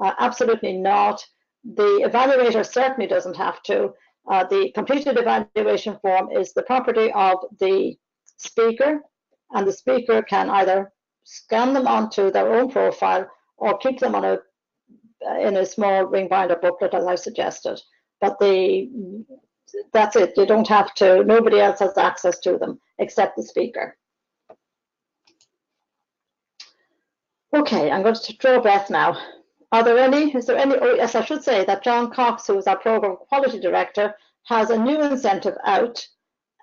Absolutely not. The evaluator certainly doesn't have to. The completed evaluation form is the property of the speaker, and the speaker can either scan them onto their own profile or keep them on in a small ring binder booklet, as I suggested. But that's it. You don't have to. Nobody else has access to them except the speaker. Okay, I'm going to draw a breath now. Is there any? Oh, yes, I should say that John Cox, who is our Program Quality Director, has a new incentive out,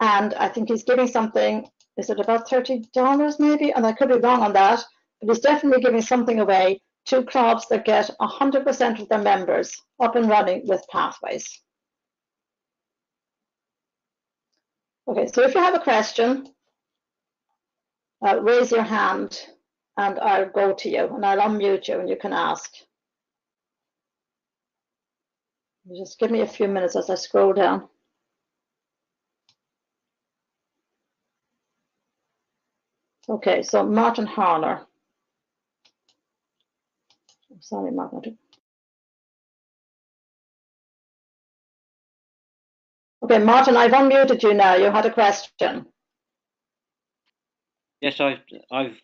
and I think he's giving something, is it about $30 maybe? And I could be wrong on that, but he's definitely giving something away to clubs that get 100% of their members up and running with pathways. Okay, so if you have a question, raise your hand and I'll go to you and I'll unmute you and you can ask. Just give me a few minutes as I scroll down. Okay, so Martin Harner. I'm sorry, Martin. Okay, Martin, I've unmuted you now. You had a question. Yes, I've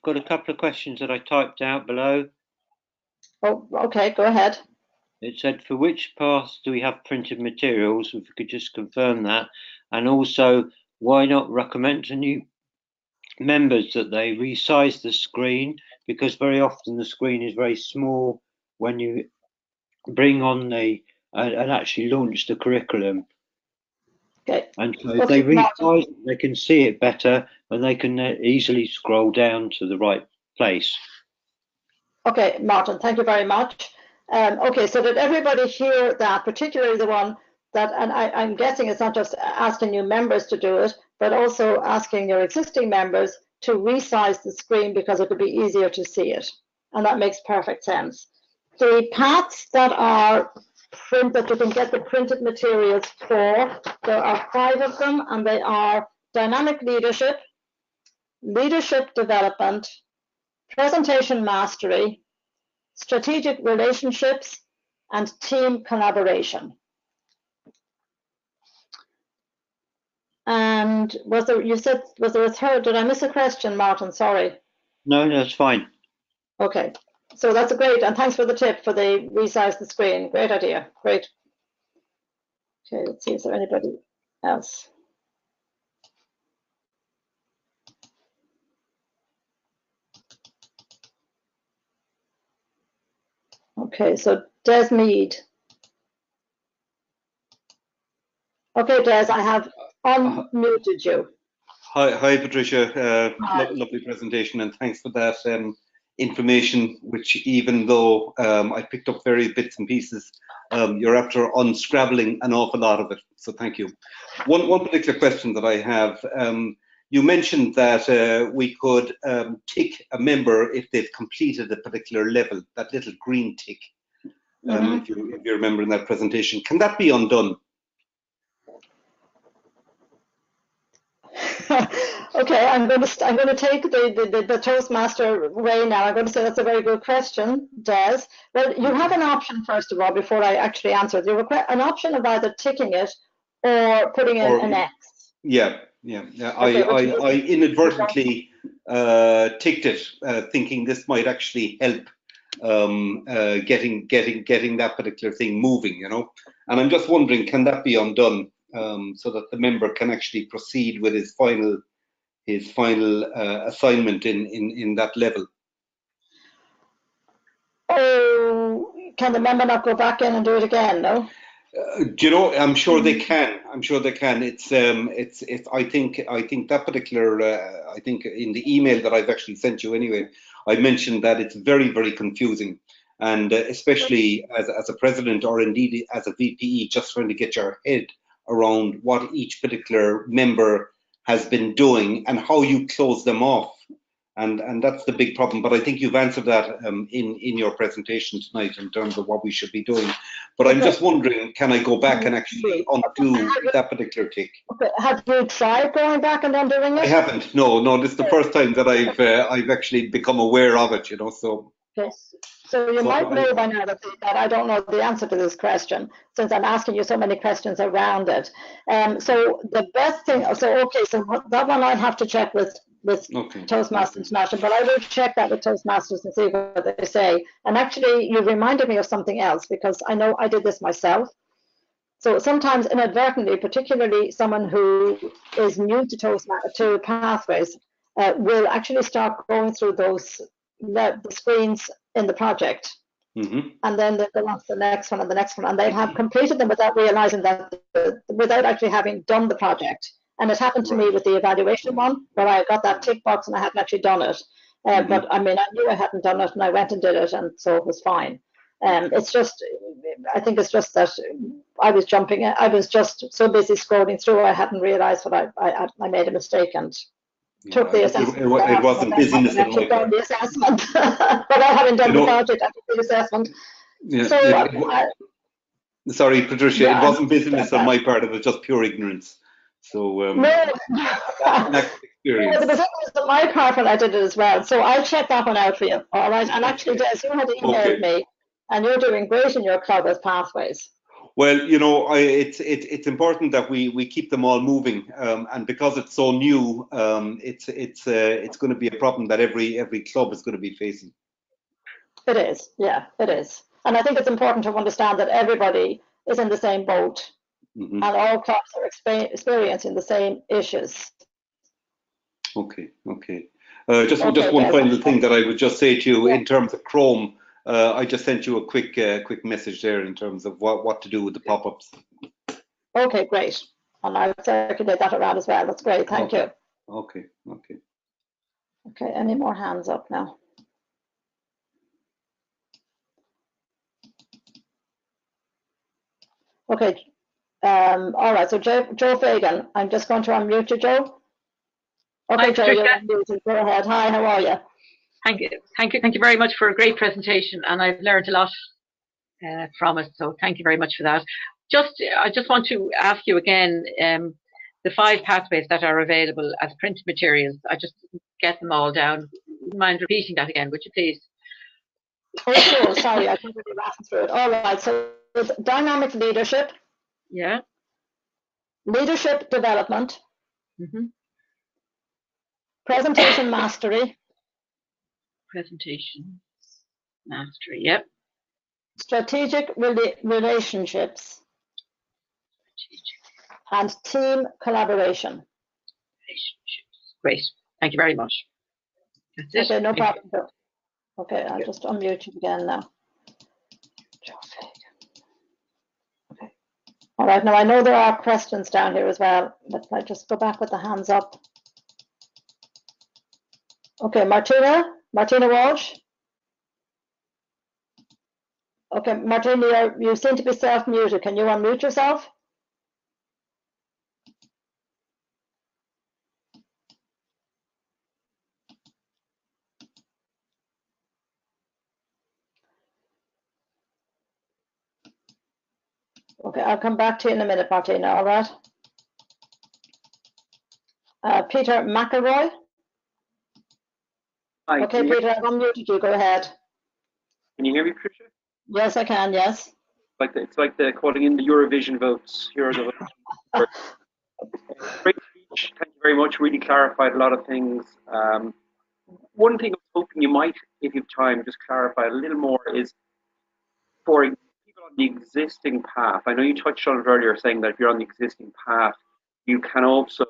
got a couple of questions that I typed out below. Oh, okay, go ahead. It said, for which paths do we have printed materials? If you could just confirm that. And also, why not recommend to new members that they resize the screen? Because very often the screen is very small when you bring on and actually launch the curriculum. Okay. And so if they resize it, they can see it better and they can easily scroll down to the right place. Okay, Martin, thank you very much. Okay, so did everybody hear that, particularly the one that, and I'm guessing it's not just asking new members to do it, but also asking your existing members to resize the screen because it would be easier to see it. And that makes perfect sense. The paths that are that you can get the printed materials for, there are 5 of them, and they are dynamic leadership, leadership development, presentation mastery, strategic relationships, and team collaboration. And was there, you said, was there a third? Did I miss a question, Martin? Sorry. No, that's fine. Okay, so that's a great, and thanks for the tip for the resize the screen. Great idea, great. Okay, let's see, is there anybody else? Okay, so Des Mead. Okay, Des, I have unmuted you. Hi, Patricia. Lovely presentation, and thanks for that information, which even though I picked up various bits and pieces, you're after unscrabbling an awful lot of it. So thank you. One particular question that I have, you mentioned that we could tick a member if they've completed a particular level, that little green tick, if you remember in that presentation. Can that be undone? Okay, I'm going to take the Toastmaster way now. I'm going to say that's a very good question, Des. Well, you have an option, first of all, before I actually answer it. You have an option of either ticking it or putting in an X. Yeah. Okay, I inadvertently ticked it, thinking this might actually help getting that particular thing moving, you know. And I'm just wondering, can that be undone so that the member can actually proceed with his final assignment in that level? Oh, can the member not go back in and do it again? No. Do you know? I'm sure they can. I'm sure they can. It's. I think that particular. I think in the email that I've actually sent you anyway, I mentioned that it's very, very confusing, and especially as a president or indeed as a VPE, just trying to get your head around what each particular member has been doing and how you close them off. And that's the big problem. But I think you've answered that in your presentation tonight in terms of what we should be doing. But I'm just wondering, can I go back and actually undo that particular tick? Okay. Have you tried going back and undoing it? I haven't. No. This is the first time that I've actually become aware of it. You know, so. Yes. So you might know by now that I don't know the answer to this question, since I'm asking you so many questions around it. So the best thing. So that one I'd have to check with Toastmasters International, but I will check that with Toastmasters and see what they say. And actually, you reminded me of something else, because I know I did this myself. So sometimes inadvertently, particularly someone who is new to Pathways, will actually start going through the screens in the project. And then they go on to the next one and the next one, and they have completed them without realizing that, without actually having done the project. And it happened to me with the evaluation one, where I got that tick box and I hadn't actually done it. But I mean, I knew I hadn't done it, and I went and did it, and so it was fine. It's just, I think it's just that I was just so busy scrolling through, I hadn't realized that I made a mistake and took the assessment. It wasn't busyness on my part. The assessment, but I haven't done the project. I took the assessment. Yeah, so sorry, Patricia, it wasn't busyness on my part. It was just pure ignorance. So no, experience. There was ignorance on my part when I did it as well. So I'll check that one out for you. All right. And actually, Des, you had emailed me, and you're doing great in your club with Pathways. Well, you know, it's important that we keep them all moving, and because it's so new, it's going to be a problem that every club is going to be facing. It is, yeah, it is, and I think it's important to understand that everybody is in the same boat, and all clubs are experiencing the same issues. Okay. Just one final thing that I would just say to you in terms of Chrome. I just sent you a quick message there in terms of what to do with the pop-ups. Okay, great. And I'll circulate that around as well. That's great. Thank you. Okay. Okay, any more hands up now? Okay. All right, so Joe Fagan, I'm just going to unmute you, Joe. Okay, Hi, Jerry, you're Patricia. unmuted. Go ahead. Hi, how are you? Thank you very much for a great presentation, and I've learned a lot from it. So thank you very much for that. I just want to ask you again the 5 pathways that are available as print materials. I just get them all down. Would you mind repeating that again, would you please? Oh, sure. Sorry, I couldn't really rattle through it. All right. So it's dynamic leadership. Yeah. Leadership development. Mm-hmm. Presentation mastery. Presentation mastery. Yep. Strategic relationships. Strategic and team collaboration. relationships. Great. Thank you very much. That's it. Okay, no problem. Okay, I'll just unmute you again now. Okay. All right, now I know there are questions down here as well, but I just go back with the hands up. Okay, Martina Walsh. Okay, Martina, you seem to be self-muted. Can you unmute yourself? Okay, I'll come back to you in a minute, Martina, all right? Peter McElroy. Hi, Okay, Peter, I've unmuted you. Go ahead. can you hear me, Patricia? Yes, I can, yes. It's like the calling in the Eurovision votes. Here are the votes. Great speech. Thank you very much. Really clarified a lot of things. One thing I was hoping you might, if you have time, just clarify a little more is for people on the existing path. I know you touched on it earlier, saying that if you're on the existing path, you can also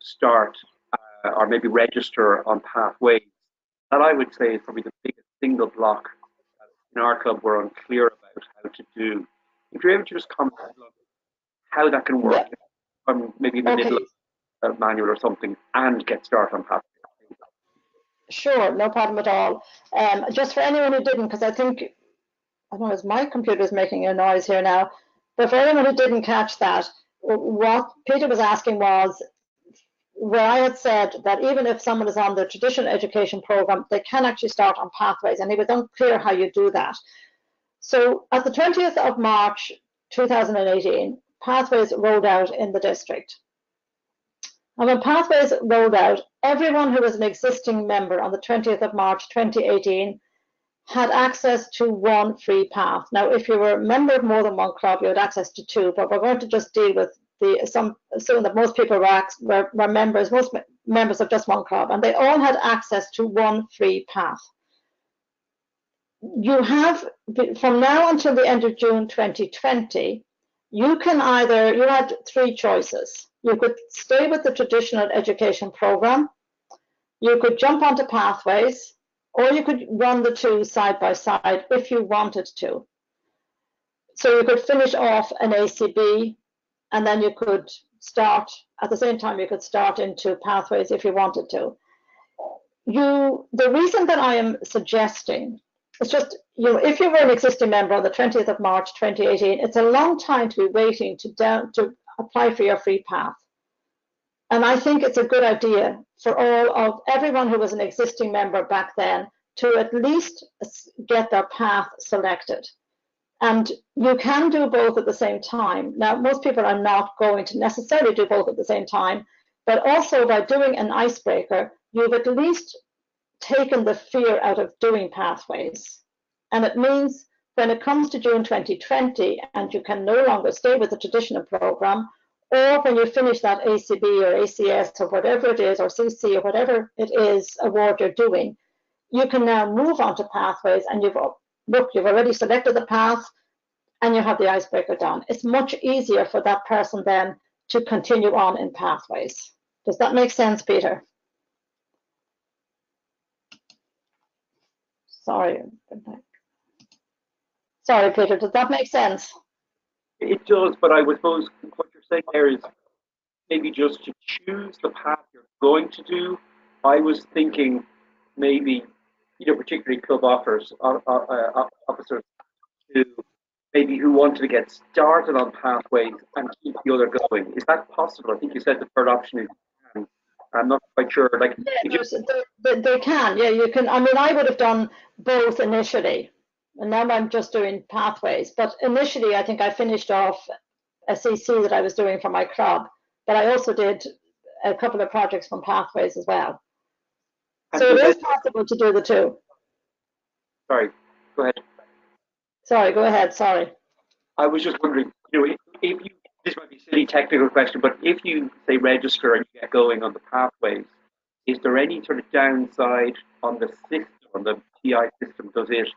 start or maybe register on pathways. That I would say is probably the biggest single block in our club we're unclear about how to do. If you're able to just comment on how that can work, maybe in the middle of a manual or something, and get started on pathways. Sure, no problem at all. Just for anyone who didn't, because I think, I don't know, my computer is making a noise here now, but for anyone who didn't catch that, what Peter was asking was, where I had said that even if someone is on the traditional education program, they can actually start on pathways, and he was unclear how you do that. So at the 20th of March 2018, pathways rolled out in the district. And when pathways rolled out, everyone who was an existing member on the 20th of March 2018 had access to one free path. Now, if you were a member of more than one club, you had access to 2, but we're going to just deal with assume that most people were members, most members of just one club, and they all had access to one free path. You have, from now until the end of June 2020, you had 3 choices. You could stay with the traditional education program, you could jump onto pathways, or you could run the 2 side by side if you wanted to. So you could finish off an ACB, and then you could start, at the same time, you could start into pathways if you wanted to. The reason that I am suggesting, it's just, if you were an existing member on the 20th of March 2018, it's a long time to be waiting to apply for your free path. And I think it's a good idea for everyone who was an existing member back then to at least get their path selected. And you can do both at the same time. Now, most people are not going to necessarily do both at the same time, but also by doing an icebreaker, you've at least taken the fear out of doing pathways. And it means when it comes to June 2020 and you can no longer stay with the traditional program, or when you finish that ACB or ACS or whatever it is, or CC or whatever it is award you're doing, you can now move on to pathways, and you've already selected the path and you have the icebreaker done. It's much easier for that person then to continue on in pathways. Does that make sense, Peter? Sorry, Peter, does that make sense? It does, but I suppose what you're saying there is maybe just to choose the path you're going to do. I was thinking maybe, particularly club officers maybe who wanted to get started on pathways and keep the other going. Is that possible? I think you said the third option is you can. I'm not quite sure. Like, Yeah, they can. Yeah, you can. I mean, I would have done both initially, and now I'm just doing pathways. But initially, I think I finished off a CC that I was doing for my club, but I also did a couple of projects from pathways as well. So it is possible to do the two. Sorry, go ahead. Sorry, go ahead. Sorry. I was just wondering, you know, if you, this might be a silly technical question, but if you say register and you get going on the pathways, is there any sort of downside on the system, on the TI system? Does it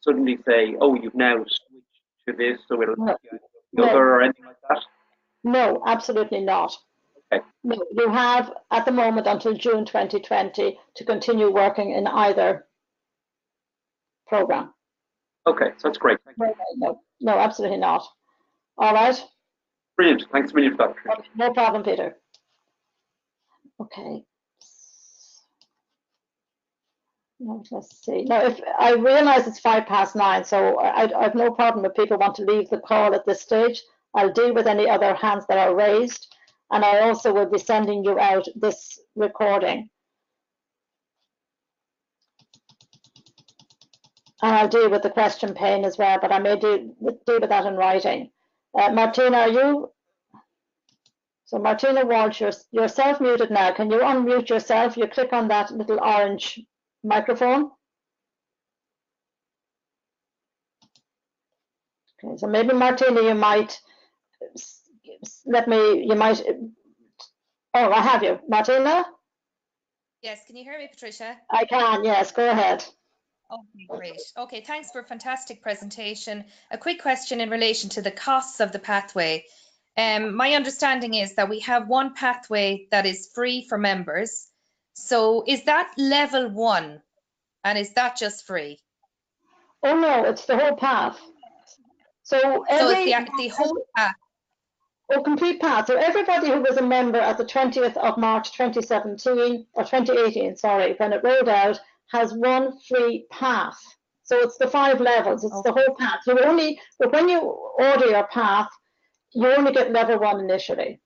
suddenly say, oh, you've now switched to this, so it'll No. the other or anything like that? No, absolutely not. Okay. No, you have at the moment until June 2020 to continue working in either program. Okay, so that's great. Thank you. No, absolutely not. All right. Brilliant. Thanks a million for that, Patricia. No problem, Peter. Okay. No, let's see. Now, if I realize it's 9:05, so I have no problem if people want to leave the call at this stage. I'll deal with any other hands that are raised, and I also will be sending you out this recording. And I'll deal with the question pane as well, but I may deal with that in writing. Martina, are you? So Martina Walsh, you're self-muted now. Can you unmute yourself? You click on that little orange microphone. Okay, so maybe Martina, you might oh, I have you. Martina? Yes, can you hear me, Patricia? I can, yes, go ahead. Okay, great. Okay, thanks for a fantastic presentation. A quick question in relation to the costs of the pathway. My understanding is that we have one pathway that is free for members. So is that level 1 and is that just free? Oh no, it's the whole path. So it's the whole path. Oh, complete path. So everybody who was a member at the 20th of March 2017 or 2018, sorry, when it rolled out, has one free path. So it's the 5 levels. It's the whole path. But when you order your path, you only get level 1 initially.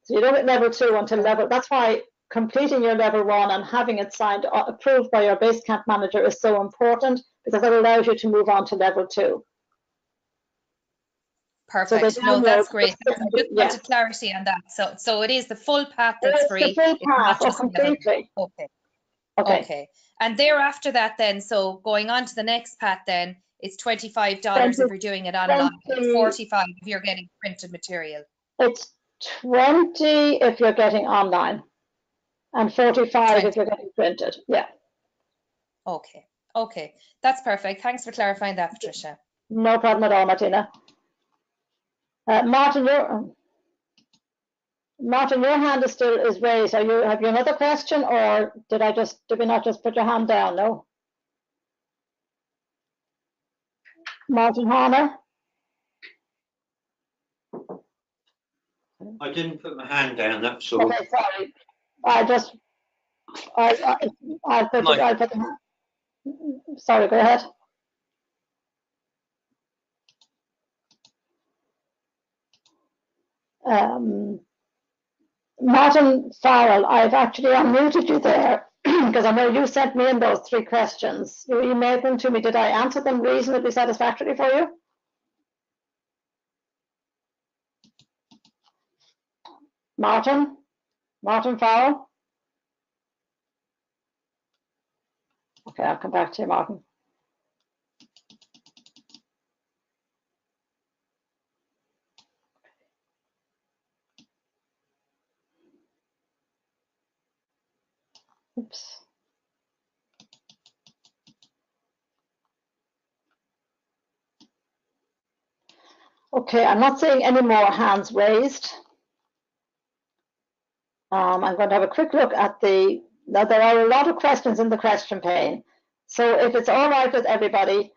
So you don't get level 2 until that's why completing your level 1 and having it signed, approved by your Basecamp manager is so important, because it allows you to move on to level 2. Perfect. So no, that's great. I just wanted clarity on that. So it is the full path that's free. It's the full path, completely. Okay. And thereafter that then, so going on to the next path then, it's $25 if you're doing it online, $45 if you're getting printed material. It's $20 if you're getting online, and $45 if you're getting printed. Yeah. Okay. That's perfect. Thanks for clarifying that, Patricia. No problem at all, Martina. Martin, your hand is raised. Have you another question, or did we not just put your hand down? No. Martin Horner. I didn't put my hand down, that's all. Okay, sorry. I put the hand. Sorry, go ahead. Martin Farrell, I've actually unmuted you there because I know you sent me in those 3 questions. You emailed them to me. Did I answer them reasonably satisfactorily for you? Martin Farrell? Okay, I'll come back to you, Martin. Oops. Okay, I'm not seeing any more hands raised. I'm going to have a quick look at now there are a lot of questions in the question pane. So if it's all right with everybody,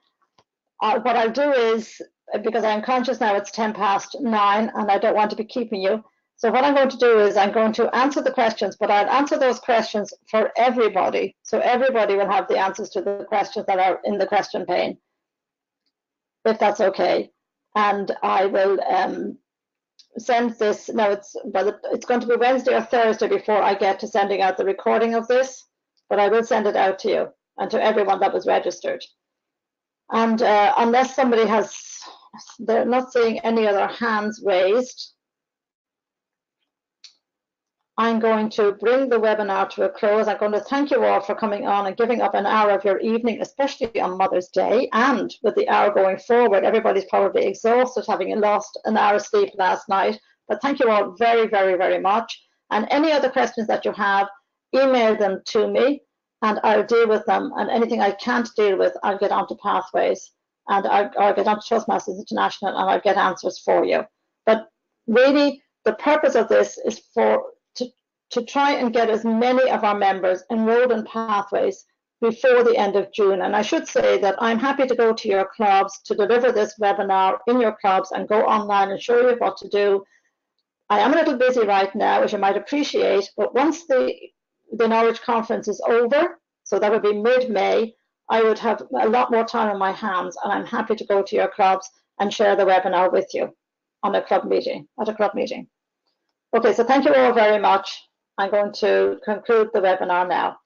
what I'll do is, because I'm conscious now it's 9:10 and I don't want to be keeping you. So what I'm going to do is I'm going to answer the questions, but I'll answer those questions for everybody. So everybody will have the answers to the questions that are in the question pane, if that's okay. And I will send this. Now it's going to be Wednesday or Thursday before I get to sending out the recording of this, but I will send it out to you and to everyone that was registered. And unless somebody has, they're not seeing any other hands raised, I'm going to bring the webinar to a close. I'm going to thank you all for coming on and giving up an hour of your evening, especially on Mother's Day, and with the hour going forward. Everybody's probably exhausted, having lost an hour's sleep last night. But thank you all very, very, very much. And any other questions that you have, email them to me, and I'll deal with them. And anything I can't deal with, I'll get onto Pathways, and I'll get onto Toastmasters International, and I'll get answers for you. But really, the purpose of this is to try and get as many of our members enrolled in Pathways before the end of June. And I should say that I'm happy to go to your clubs to deliver this webinar in your clubs and go online and show you what to do. I am a little busy right now, as you might appreciate, but once the Norwich conference is over, so that would be mid-May, I would have a lot more time on my hands, and I'm happy to go to your clubs and share the webinar with you on a club meeting, Okay, so thank you all very much. I'm going to conclude the webinar now.